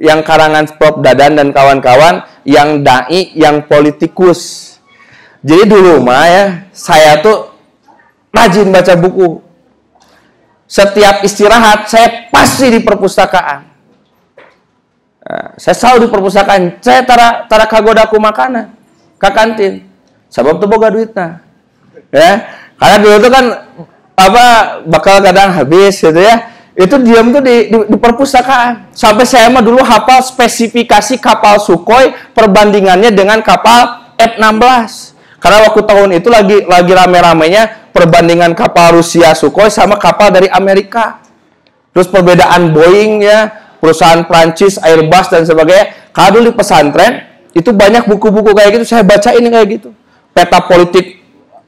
D: yang karangan Prof. Dadan dan kawan-kawan, yang dai, yang politikus. Jadi dulu mah ya, saya tuh rajin baca buku. Setiap istirahat, saya pasti di perpustakaan. Saya selalu di perpustakaan. Saya tara kagodaku makanan ke kantin. Sebab tuh boga duitna. Ya. Karena dulu tuh kan apa bakal kadang habis gitu ya. Itu diam tuh di perpustakaan. Sampai saya mah dulu hafal spesifikasi kapal Sukhoi perbandingannya dengan kapal F-16. Karena waktu tahun itu lagi rame-ramenya perbandingan kapal Rusia Sukhoi sama kapal dari Amerika. Terus perbedaan Boeing ya, perusahaan Prancis, Airbus dan sebagainya. Kalau dulu di pesantren itu banyak buku-buku kayak gitu, saya bacain kayak gitu. Peta politik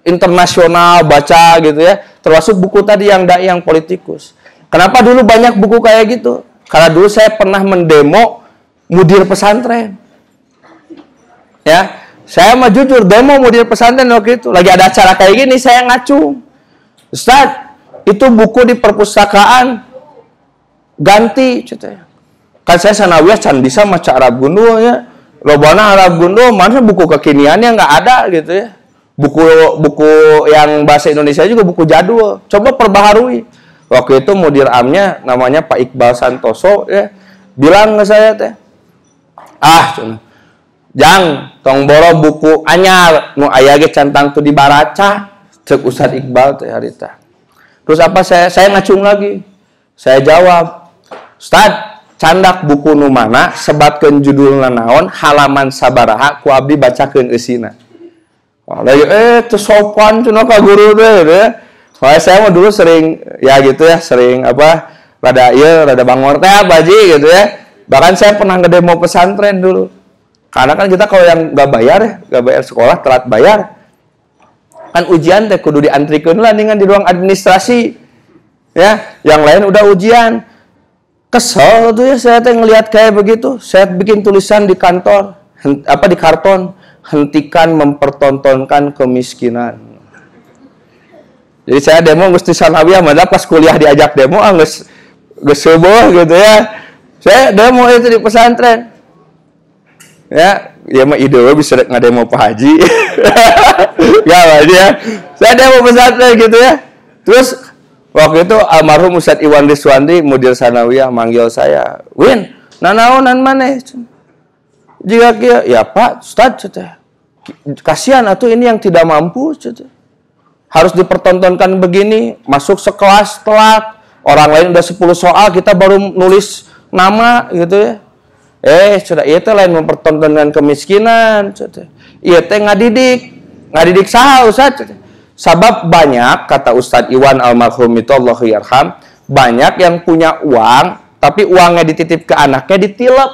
D: internasional baca gitu ya. Termasuk buku tadi yang dai yang politikus. Kenapa dulu banyak buku kayak gitu? Karena dulu saya pernah mendemo mudir pesantren. Ya, saya mah jujur demo mudir pesantren waktu itu. Lagi ada acara kayak gini saya ngacung. Ustaz, itu buku di perpustakaan ganti ceritanya. Kan saya sanawiyah can bisa maca Arab Gundul ya. Lobana Arab Gundul, mana buku kekiniannya nggak ada gitu ya. Buku yang bahasa Indonesia juga buku jadul. Coba perbaharui. Waktu itu mudir amnya namanya Pak Iqbal Santoso ya, bilang ke saya teh, Jang, tong boro buku anyar nu aya ge cantang tu dibaraca, cek Ustad Iqbal teh harita. Terus apa saya ngacung lagi. Saya jawab, Ustad, candak buku nu mana sebatkeun judulna naon, halaman sabaraha ku abdi bacakeun eusina. Teu sopan cenah ka guru teh ya. Soalnya saya mah dulu sering ya gitu ya, sering rada bangor teh apa Ji gitu ya. Bahkan saya pernah ngedemo pesantren dulu. Karena kan kita kalau yang gak bayar sekolah telat bayar. Kan ujian teh kudu diantrikeun lah dengan di ruang administrasi. Ya, yang lain udah ujian. Kesel tuh ya saya teh ngelihat kayak begitu. Saya bikin tulisan di kantor, di karton, hentikan mempertontonkan kemiskinan. Jadi saya demo Gusti Sanawiyah, malah pas kuliah diajak demo geus seueuh gitu ya. Saya demo itu di pesantren. Ya mah ide bisa ngademo Pak Haji. Enggak lah dia. Saya demo pesantren gitu ya. Terus waktu itu almarhum Ustadz Iwan Riswandi mudir Sanawiyah manggil saya, "Win, nanaonan maneh?" Jika kia, "Ya Pak, Ustadz, kasihan atuh ini yang tidak mampu, harus dipertontonkan begini, masuk sekelas telat, orang lain udah 10 soal, kita baru nulis nama gitu ya. Sudah iya teh lain mempertontonkan kemiskinan, iya teh ngadidik saha Ustaz. Sabab banyak, kata Ustadz Iwan almarhum itu Allahu yarham, banyak yang punya uang, tapi uangnya dititip ke anaknya ditilep,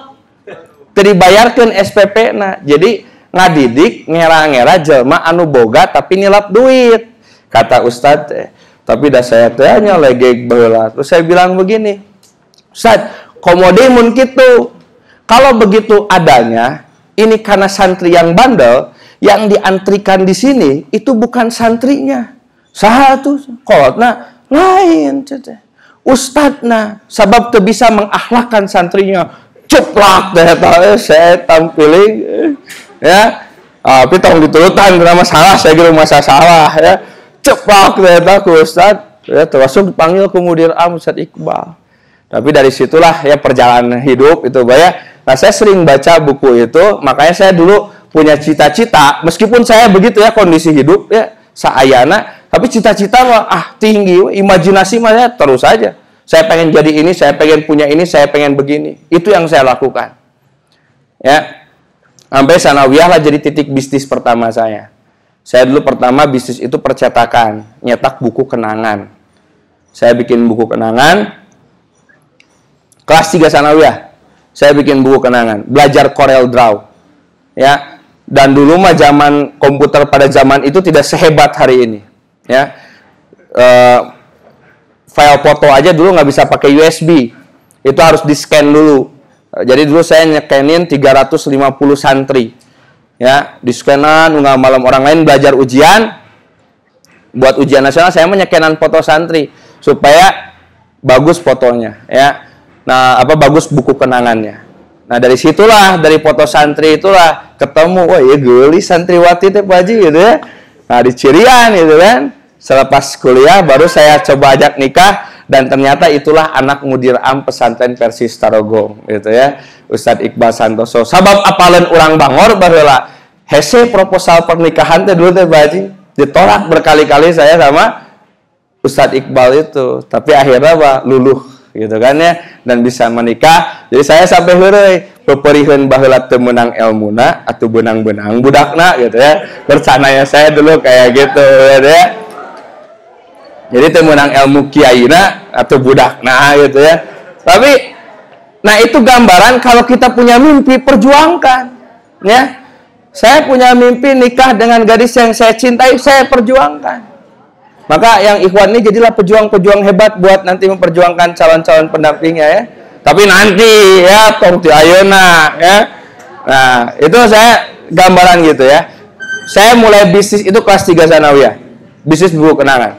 D: dibayarkan SPP. Nah, jadi ngadidik ngera-ngera jelma anu boga tapi nilap duit. Kata Ustadz, tapi dah saya tanya legeg baheula. Terus saya bilang begini, Ustadz, komode mun kitu. Kalau begitu adanya, ini karena santri yang bandel, yang diantrikan di sini itu bukan santrinya. Saha tuh kolotna lain, Ustadzna, sabab teu bisa mengakhlakkan santrinya. Ceplak teh saya tampilin ya. Tapi tong diturutan karena masalah, saya kira masalah ya. Cepak ternyata ku Ustadz ya, termasuk dipanggil kemudian Ustadz Iqbal. Tapi dari situlah ya perjalanan hidup itu ya. Nah saya sering baca buku itu, makanya saya dulu punya cita-cita, meskipun saya begitu ya kondisi hidup ya saayana, tapi cita-cita mah tinggi, imajinasi mah ya terus aja. Saya pengen jadi ini, saya pengen punya ini, saya pengen begini. Itu yang saya lakukan. Ya. Sampai Sanawiyah lah jadi titik bisnis pertama saya. Saya dulu pertama bisnis itu percetakan, nyetak buku kenangan. Saya bikin buku kenangan. Kelas 3 Sanawiyah, saya bikin buku kenangan, belajar Corel Draw. Ya. Dan dulu mah zaman komputer pada zaman itu tidak sehebat hari ini. Ya. File foto aja dulu nggak bisa pakai USB. Itu harus di-scan dulu. Jadi dulu saya nyekenin 350 santri. Ya, di-scanan nggak malam orang lain belajar ujian. Buat ujian nasional saya menyekenan foto santri supaya bagus fotonya, ya. Nah, bagus buku kenangannya. Nah, dari situlah, dari foto santri itulah ketemu, wah ya geuli santriwati teh Pak Haji gitu ya. Nah, di Cirian gitu kan. Selepas kuliah baru saya coba ajak nikah, dan ternyata itulah anak mudir am pesantren Persis Tarogong gitu ya, Ustadz Iqbal Santoso. Sabab apalen orang Bangor baheula hese proposal pernikahan teh dulu teh Pak Haji ditolak berkali-kali saya sama Ustadz Iqbal itu, tapi akhirnya luluh gitu kan ya, dan bisa menikah. Jadi saya sampai heureuy peperihun baheula teu meunang elmuna atuh benang-benang budakna gitu ya. Bercananya saya dulu kayak gitu gitu ya. Jadi teu meunang ilmu kiaina atau budakna gitu ya. Tapi nah itu gambaran kalau kita punya mimpi, perjuangkan ya. Saya punya mimpi nikah dengan gadis yang saya cintai, saya perjuangkan. Maka yang ikhwan ini jadilah pejuang-pejuang hebat buat nanti memperjuangkan calon-calon pendampingnya ya. Tapi nanti ya tong ti ayeuna ya. Nah, itu saya gambaran gitu ya. Saya mulai bisnis itu kelas 3 Sanawiyah. Bisnis buku kenangan.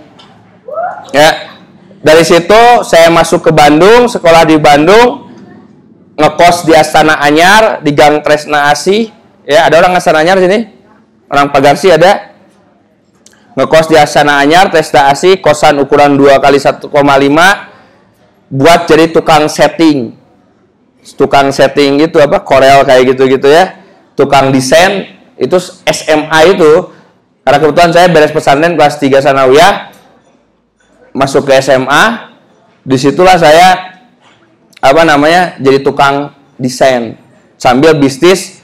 D: Ya. Dari situ saya masuk ke Bandung, sekolah di Bandung, ngekos di Astana Anyar di Gang Tresna Asih. Ya, ada orang Astana Anyar sini? Orang Pagarsi ada? ngekos di Astana Anyar, Testa Asih, kosan ukuran 2 kali 1,5, buat jadi tukang setting. Tukang setting itu apa? Korel kayak gitu-gitu ya. Tukang desain itu SMA itu. Karena kebetulan saya beres pesantren kelas 3 sanawiyah, masuk ke SMA. Disitulah saya jadi tukang desain sambil bisnis.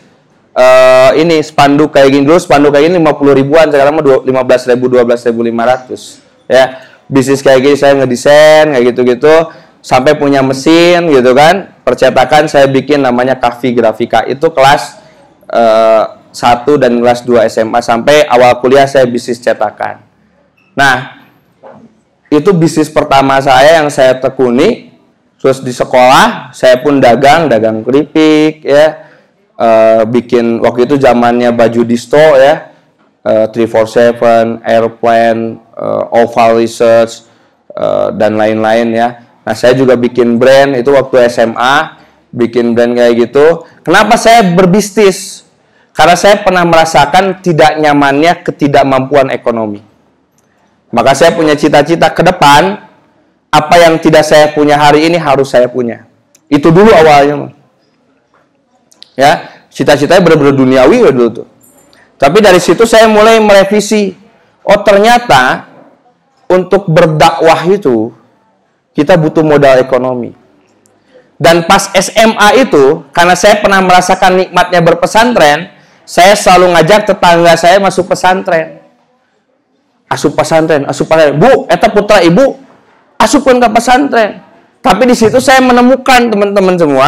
D: Ini spanduk kayak gini dulu, spanduk kayak gini 50 ribuan, sekarang mah 15.000, 12.500 ya. Bisnis kayak gini saya ngedesain kayak gitu-gitu sampai punya mesin gitu kan. Percetakan saya bikin namanya Kahfi Grafika, itu kelas 1 dan kelas 2 SMA, sampai awal kuliah saya bisnis cetakan. Nah, itu bisnis pertama saya yang saya tekuni. Terus di sekolah saya pun dagang keripik ya. Bikin waktu itu zamannya baju disto ya, 347, Airplane, Oval Research, dan lain-lain ya. Nah, saya juga bikin brand itu waktu SMA, bikin brand kayak gitu. Kenapa saya berbisnis? Karena saya pernah merasakan tidak nyamannya ketidakmampuan ekonomi. Maka saya punya cita-cita ke depan, apa yang tidak saya punya hari ini harus saya punya. Itu dulu awalnya. Ya, cita-citanya benar-benar duniawi ya dulu tuh. Tapi dari situ saya mulai merevisi. Oh, ternyata untuk berdakwah itu kita butuh modal ekonomi. Dan pas SMA itu, karena saya pernah merasakan nikmatnya berpesantren, saya selalu ngajak tetangga saya masuk pesantren. Asup pesantren. Bu, eta putra ibu asupkeun ke pesantren. Tapi di situ saya menemukan teman-teman semua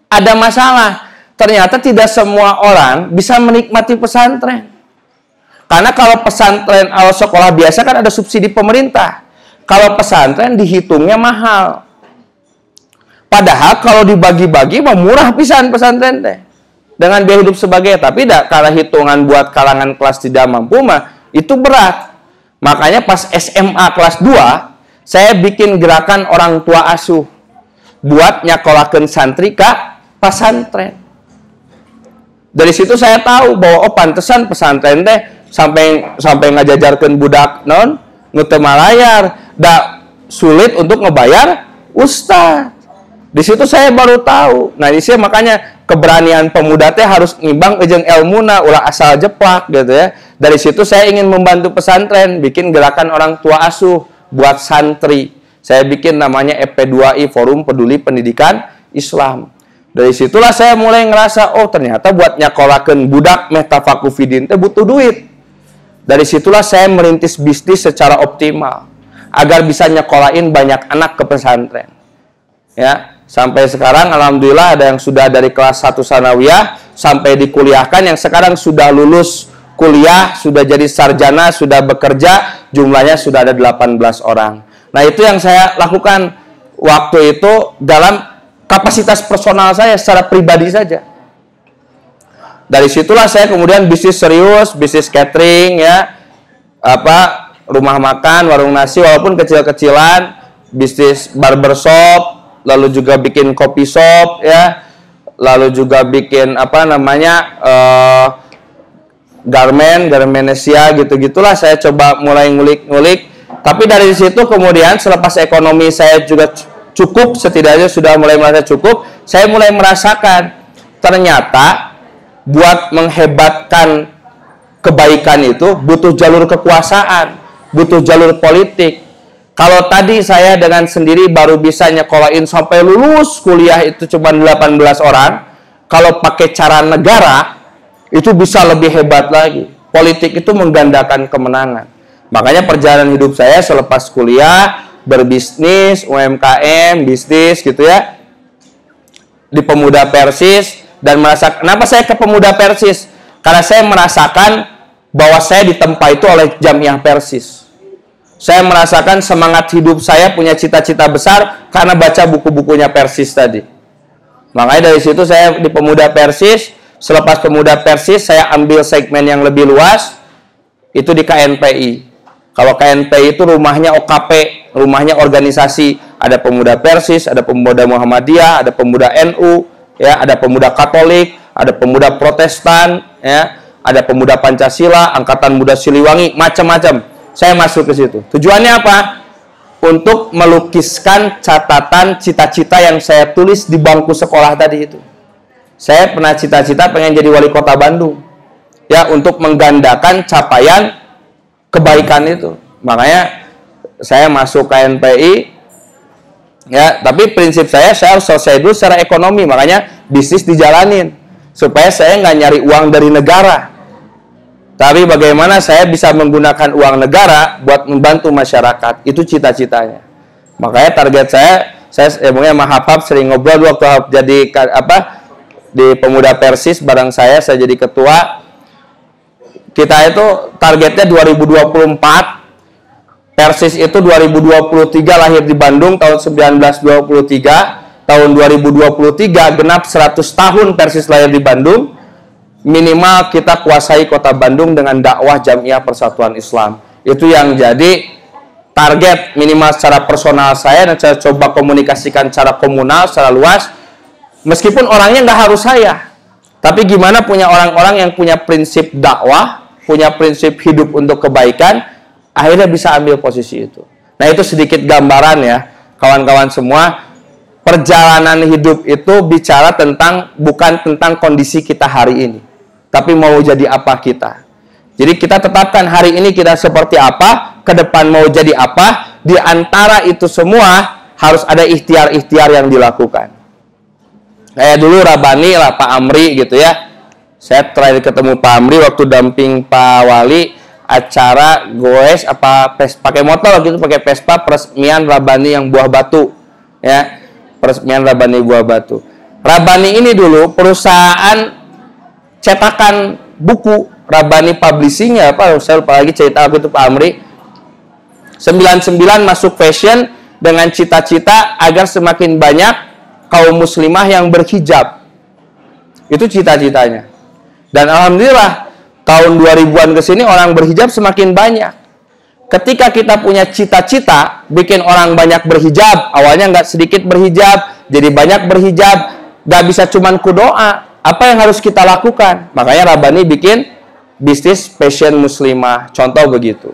D: ada masalah. Ternyata tidak semua orang bisa menikmati pesantren. Karena kalau pesantren atau sekolah biasa kan ada subsidi pemerintah. Kalau pesantren dihitungnya mahal. Padahal kalau dibagi-bagi mah murah pisan pesantren teh. Dengan biaya hidup sebagai, tapi kalau hitungan buat kalangan kelas tidak mampu mah itu berat. Makanya pas SMA kelas 2, saya bikin gerakan orang tua asuh buat nyakolakeun santri ka pesantren. Dari situ saya tahu bahwa oh pantesan pesantren teh sampai ngajajarkeun budak non nu teu malayar, da sulit untuk ngebayar ustaz. Di situ saya baru tahu. Nah, di sini makanya keberanian pemuda teh harus ngimbang jeung ilmuna, ulah asal jeplak gitu ya. Dari situ saya ingin membantu pesantren, bikin gerakan orang tua asuh buat santri. Saya bikin namanya EP2I, Forum Peduli Pendidikan Islam. Dari situlah saya mulai ngerasa, oh ternyata buat nyakolakeun budak meh tafakuh fidin teh butuh duit. Dari situlah saya merintis bisnis secara optimal agar bisa nyekolahin banyak anak ke pesantren. Ya, sampai sekarang alhamdulillah ada yang sudah dari kelas 1 sanawiyah sampai dikuliahkan, yang sekarang sudah lulus kuliah, sudah jadi sarjana, sudah bekerja, jumlahnya sudah ada 18 orang. Nah, itu yang saya lakukan waktu itu dalam kapasitas personal saya secara pribadi saja. Dari situlah saya kemudian bisnis serius, bisnis catering ya, rumah makan, warung nasi walaupun kecil-kecilan, bisnis barbershop, lalu juga bikin kopi shop ya, lalu juga bikin garmenesia gitu-gitulah saya coba mulai ngulik-ngulik. Tapi dari situ kemudian selepas ekonomi saya juga cukup, setidaknya sudah mulai merasa cukup, saya mulai merasakan ternyata buat menghebatkan kebaikan itu butuh jalur kekuasaan, butuh jalur politik. Kalau tadi saya dengan sendiri baru bisa nyekolahin sampai lulus kuliah itu cuma 18 orang, kalau pakai cara negara itu bisa lebih hebat lagi. Politik itu menggandakan kemenangan. Makanya perjalanan hidup saya selepas kuliah berbisnis, UMKM, bisnis gitu ya, di Pemuda Persis. Dan kenapa saya ke Pemuda Persis? Karena saya merasakan bahwa saya ditempa itu oleh Jamiah Persis. Saya merasakan semangat hidup saya, punya cita-cita besar karena baca buku-bukunya Persis tadi. Makanya dari situ saya di Pemuda Persis. Selepas Pemuda Persis saya ambil segmen yang lebih luas, itu di KNPI. Kalau KNPI itu rumahnya OKP, rumahnya organisasi, ada Pemuda Persis, ada Pemuda Muhammadiyah, ada Pemuda NU, ya, ada Pemuda Katolik, ada Pemuda Protestan, ya, ada Pemuda Pancasila, Angkatan Muda Siliwangi, macam-macam. Saya masuk ke situ. Tujuannya apa? Untuk melukiskan catatan cita-cita yang saya tulis di bangku sekolah tadi itu. Saya pernah cita-cita pengen jadi wali kota Bandung. Ya, untuk menggandakan capaian kebaikan itu. Makanya saya masuk KNPI. Ya, tapi prinsip saya harus selesai dulu secara ekonomi. Makanya bisnis dijalanin. Supaya saya nggak nyari uang dari negara. Tapi bagaimana saya bisa menggunakan uang negara buat membantu masyarakat. Itu cita-citanya. Makanya target saya mungkin sama Hapap sering ngobrol waktu jadi di Pemuda Persis bareng saya jadi ketua. Kita itu targetnya 2024. Persis itu 2023 lahir di Bandung tahun 1923. Tahun 2023 genap 100 tahun Persis lahir di Bandung. Minimal kita kuasai kota Bandung dengan dakwah Jamiah Persatuan Islam. Itu yang jadi target minimal secara personal saya, dan saya coba komunikasikan secara komunal, secara luas. Meskipun orangnya nggak harus saya, tapi gimana punya orang-orang yang punya prinsip dakwah, punya prinsip hidup untuk kebaikan, akhirnya bisa ambil posisi itu. Nah, itu sedikit gambaran ya, kawan-kawan semua. Perjalanan hidup itu bicara bukan tentang kondisi kita hari ini, tapi mau jadi apa kita. Jadi kita tetapkan hari ini kita seperti apa, ke depan mau jadi apa. Di antara itu semua harus ada ikhtiar-ikhtiar yang dilakukan. Kayak dulu Rabani lah, Pak Amri gitu ya. Saya terakhir ketemu Pak Amri waktu damping Pak Wali acara goes pakai motor gitu, pakai Vespa peresmian Rabani yang Buah Batu ya, peresmian Rabani Buah Batu. Rabani ini dulu perusahaan cetakan buku, Rabani Publishing ya Pak, saya lupa lagi cerita aku itu Pak Amri. 99 masuk fashion dengan cita-cita agar semakin banyak kaum muslimah yang berhijab. Itu cita-citanya. Dan alhamdulillah tahun 2000-an ke sini orang berhijab semakin banyak. Ketika kita punya cita-cita bikin orang banyak berhijab, awalnya nggak sedikit berhijab, jadi banyak berhijab, nggak bisa cuman kudoa. Apa yang harus kita lakukan? Makanya Rabani bikin bisnis fashion muslimah, contoh begitu.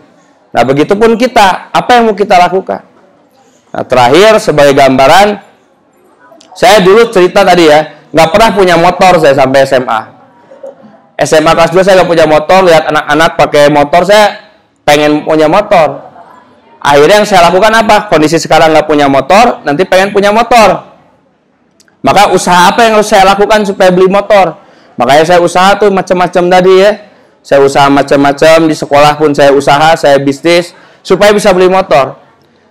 D: Nah, begitupun kita, apa yang mau kita lakukan? Nah, terakhir sebagai gambaran, saya dulu cerita tadi ya, nggak pernah punya motor saya sampai SMA. SMA kelas 2 saya nggak punya motor, lihat anak-anak pakai motor, saya pengen punya motor. Akhirnya yang saya lakukan apa? Kondisi sekarang nggak punya motor, nanti pengen punya motor. Maka usaha apa yang harus saya lakukan supaya beli motor? Makanya saya usaha tuh macam-macam tadi ya. Saya usaha macam-macam, di sekolah pun saya usaha, saya bisnis, supaya bisa beli motor.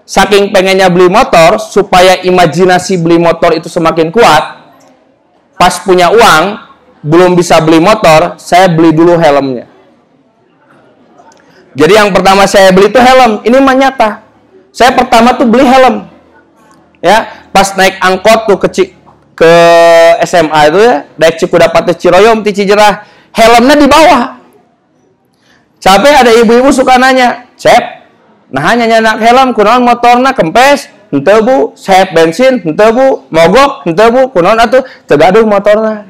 D: Saking pengennya beli motor, supaya imajinasi beli motor itu semakin kuat, pas punya uang, belum bisa beli motor, saya beli dulu helmnya. Jadi yang pertama saya beli itu helm, ini mah nyata. Saya pertama tuh beli helm. Ya, pas naik angkot tuh ke SMA itu ya, naik Cikudapati Ciroyom, di Cijerah, helmnya di bawah. Sampai ada ibu-ibu suka nanya, "Cep, nah hanya nyanak helm, kunaon motorna kempes, henteu Bu, sep bensin, henteu Bu, mogok, henteu Bu, kunaon atuh tegaduh motorna."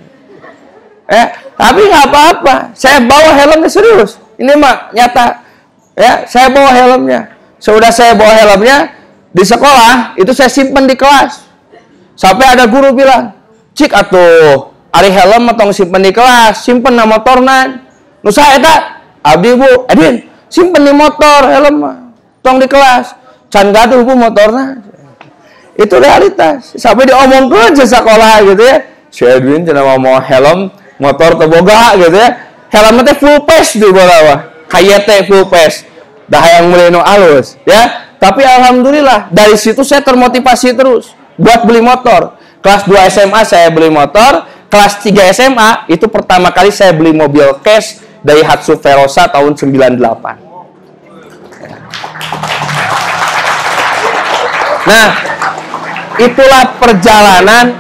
D: Tapi nggak apa-apa, saya bawa helmnya serius. Ini mah nyata. Ya, saya bawa helmnya. Sudah saya bawa helmnya di sekolah, itu saya simpen di kelas. Sampai ada guru bilang, "Cik atuh, ari helm tong simpen di kelas, simpen na motorna." Nu saha eta? Abdi Bu, Adin, simpen di motor helm tong di kelas. Can gaduh Bu motorna. Itu realitas. Sampai diomongkeun ke sekolah gitu ya. Si Edwin cenah mau helm motor teboga gitu ya. Helmnya teh full face di bawah. Kayak teh full face. Dah yang mulai no alus ya. Tapi alhamdulillah dari situ saya termotivasi terus buat beli motor. Kelas 2 SMA saya beli motor, kelas 3 SMA itu pertama kali saya beli mobil cash Daihatsu Verosa tahun 98. Nah, itulah perjalanan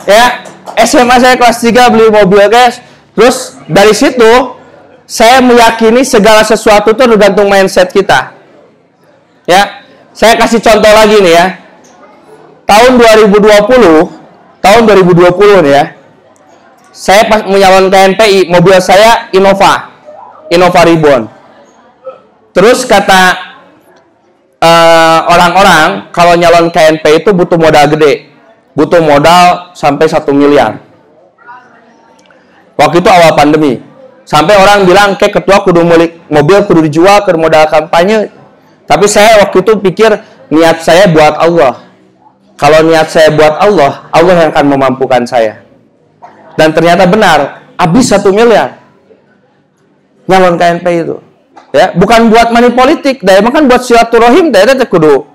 D: ya. SMA saya kelas 3 beli mobil cash. Terus dari situ saya meyakini segala sesuatu itu tergantung mindset kita. Ya, saya kasih contoh lagi nih ya. Tahun 2020 nih ya. Saya pas menyalon KNPI, mobil saya Innova Ribbon. Terus kata orang-orang, kalau nyalon KNPI itu butuh modal gede, butuh modal sampai 1 miliar. Waktu itu awal pandemi, sampai orang bilang, kayak ketua kudu mobil kudu dijual ke modal kampanye. Tapi saya waktu itu pikir, niat saya buat Allah. Kalau niat saya buat Allah, Allah yang akan memampukan saya. Dan ternyata benar, habis 1 miliar nyalon KNPI itu. Ya, bukan buat money politik, dah emang kan buat silaturahim, dah itu kudu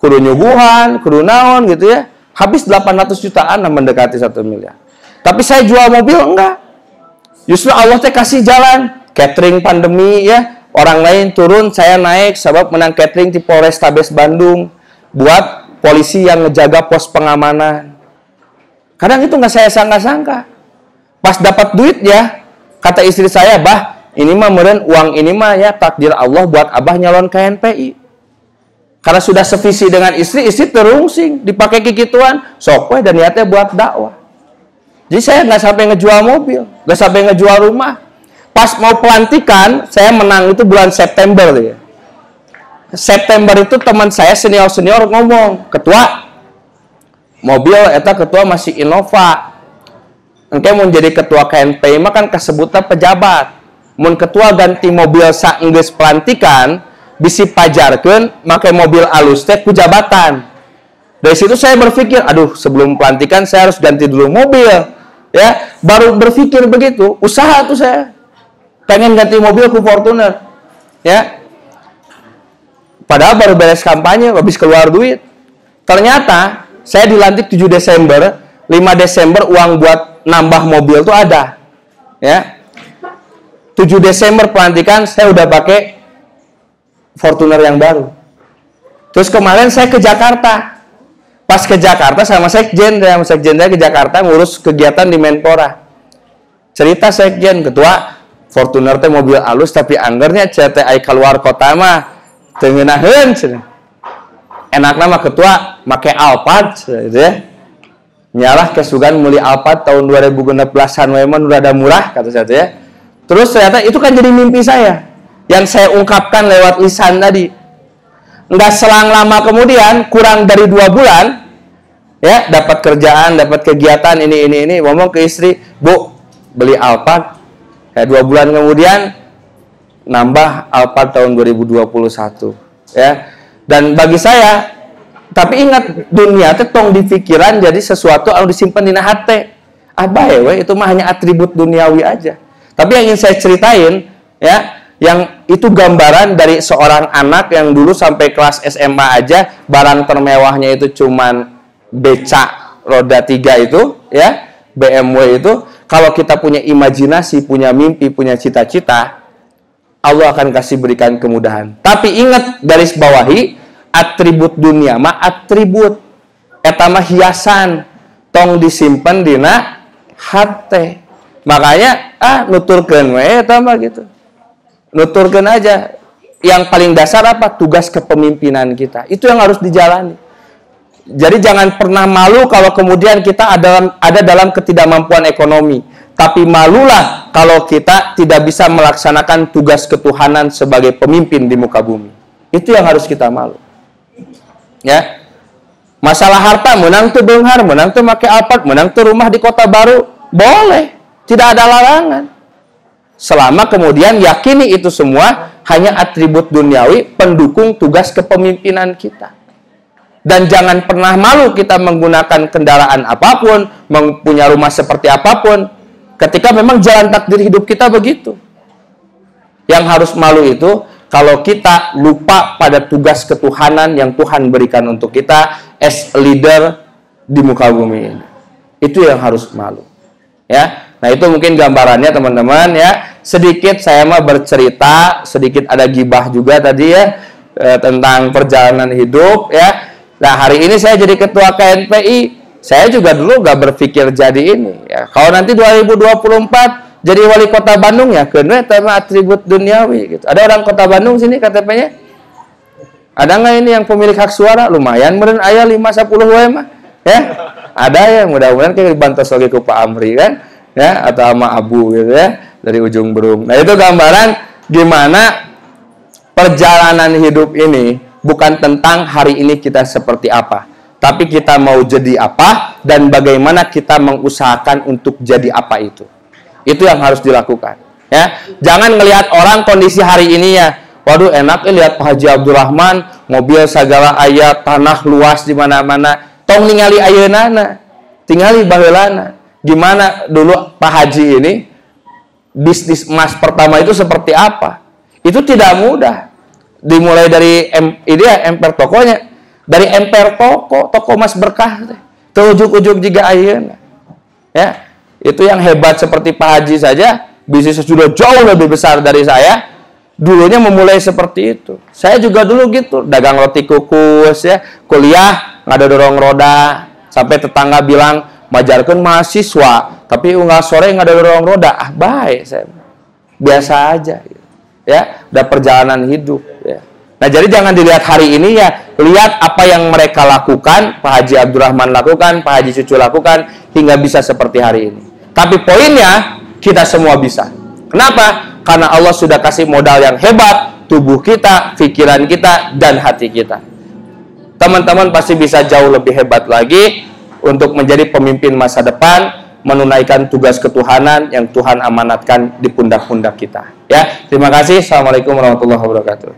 D: nyuguhan, kudu naon gitu ya. Habis 800 jutaan mendekati 1 miliar. Tapi saya jual mobil enggak. Justru Allah teh kasih jalan, catering pandemi ya. Orang lain turun, saya naik sebab menang catering di Polrestabes Bandung buat polisi yang ngejaga pos pengamanan. Kadang itu nggak saya sangka-sangka. Pas dapat duit ya, kata istri saya, "Bah, ini mah meureun uang ini mah ya takdir Allah buat Abah nyalon KNPI." Karena sudah sevisi dengan istri terungsing, dipakai kikituan, sok we dan niatnya buat dakwah. Jadi saya nggak sampai ngejual mobil, nggak sampai ngejual rumah. Pas mau pelantikan, saya menang itu bulan September ya. September itu teman saya senior-senior ngomong, "Ketua, mobil eta ketua masih Innova. Engke mun jadi ketua KNPI mah kan kasebutna pejabat. Mun ketua ganti mobil saenggeus pelantikan, bisi pajarkeun make mobil alus teh ku jabatan." Dari situ saya berpikir, aduh sebelum pelantikan saya harus ganti dulu mobil. Ya, baru berpikir begitu, usaha tuh saya. Pengen ganti mobil ku Fortuner. Ya. Padahal baru beres kampanye, habis keluar duit. Ternyata saya dilantik 7 Desember, 5 Desember uang buat nambah mobil tuh ada. Ya. 7 Desember pelantikan saya udah pakai Fortuner yang baru. Terus kemarin saya ke Jakarta. Pas ke Jakarta sama sekjen saya ke Jakarta ngurus kegiatan di Menpora. Cerita sekjen, "Ketua, Fortuner teh mobil alus tapi anggernya CT ai keluar kota mah teu ngeunaheun cenah. Enakna mah ketua make Alphard gitu ya. Nyalah kesugan meuli Alphard tahun 2016-an we mah rada murah," kata saya ya. Terus ternyata itu kan jadi mimpi saya yang saya ungkapkan lewat lisan tadi. Enggak selang lama kemudian, kurang dari 2 bulan ya, dapat kerjaan, dapat kegiatan ini ngomong ke istri, "Bu, beli Alphard." Ya, 2 bulan kemudian nambah Alphard tahun 2021 ya. Dan bagi saya, tapi ingat dunia teh tong di pikiran jadi sesuatu anu disimpan dina hate. Abah we itu mah hanya atribut duniawi aja. Tapi yang ingin saya ceritain ya, yang itu gambaran dari seorang anak yang dulu sampai kelas SMA aja barang termewahnya itu cuman beca roda 3 itu ya, BMW itu. Kalau kita punya imajinasi, punya mimpi, punya cita-cita, Allah akan kasih berikan kemudahan. Tapi ingat, garis bawahi, atribut dunia mah atribut eta mah hiasan tong disimpan dina hate. Makanya nuturkeun we eta mah gitu. Nuturkeun aja. Yang paling dasar apa? Tugas kepemimpinan kita. Itu yang harus dijalani. Jadi jangan pernah malu kalau kemudian kita ada dalam ketidakmampuan ekonomi. Tapi malulah kalau kita tidak bisa melaksanakan tugas ketuhanan sebagai pemimpin di muka bumi. Itu yang harus kita malu. Ya. Masalah harta, menang tuh beunghar, menang tuh make Alphard, menang tuh rumah di kota baru, boleh. Tidak ada larangan. Selama kemudian yakini itu semua hanya atribut duniawi pendukung tugas kepemimpinan kita. Dan jangan pernah malu kita menggunakan kendaraan apapun, punya rumah seperti apapun, ketika memang jalan takdir hidup kita begitu. Yang harus malu itu kalau kita lupa pada tugas ketuhanan yang Tuhan berikan untuk kita as a leader di muka bumi ini. Itu yang harus malu. Ya. Nah, itu mungkin gambarannya teman-teman ya. Sedikit saya mah bercerita, sedikit ada gibah juga tadi ya tentang perjalanan hidup ya. Nah, hari ini saya jadi ketua KNPI. Saya juga dulu gak berpikir jadi ini ya. Kalau nanti 2024 jadi wali kota Bandung ya, kena tema atribut duniawi gitu. Ada orang kota Bandung sini KTP-nya? Ada nggak ini yang pemilik hak suara? Lumayan meureun aya 5-10 we mah. Ya. Ada ya, mudah-mudahan kayak dibantu lagi ku Pak Amri kan. ya, atau sama abu gitu ya, dari ujung berung. Nah, itu gambaran gimana perjalanan hidup ini bukan tentang hari ini kita seperti apa, tapi kita mau jadi apa dan bagaimana kita mengusahakan untuk jadi apa itu. Itu yang harus dilakukan, ya. Jangan melihat orang kondisi hari ini ya, waduh enak lihat Pak Haji Abdurrahman, mobil segala aya, tanah luas di mana-mana. Tong ningali ayeunana, tingali baheulana. Gimana dulu Pak Haji ini bisnis emas pertama itu seperti apa? Itu tidak mudah. Dimulai dari emper tokonya, dari emper toko emas berkah teh. Ujuk-ujuk juga ayeuna. Ya. Itu yang hebat seperti Pak Haji saja, bisnisnya sudah jauh lebih besar dari saya. Dulunya memulai seperti itu. Saya juga dulu gitu, dagang roti kukus ya, kuliah nggak ada dorong roda, sampai tetangga bilang majarkeun mahasiswa, tapi unggal sore nggak ada dorong roda. Ah baik, saya biasa aja, ya. Udah perjalanan hidup, ya. Nah jadi jangan dilihat hari ini ya, lihat apa yang mereka lakukan, Pak Haji Abdurrahman lakukan, Pak Haji Cucu lakukan, hingga bisa seperti hari ini. Tapi poinnya, kita semua bisa. Kenapa? Karena Allah sudah kasih modal yang hebat, tubuh kita, pikiran kita, dan hati kita. Teman-teman pasti bisa jauh lebih hebat lagi untuk menjadi pemimpin masa depan, menunaikan tugas ketuhanan yang Tuhan amanatkan di pundak-pundak kita. Ya, terima kasih. Assalamualaikum warahmatullahi wabarakatuh.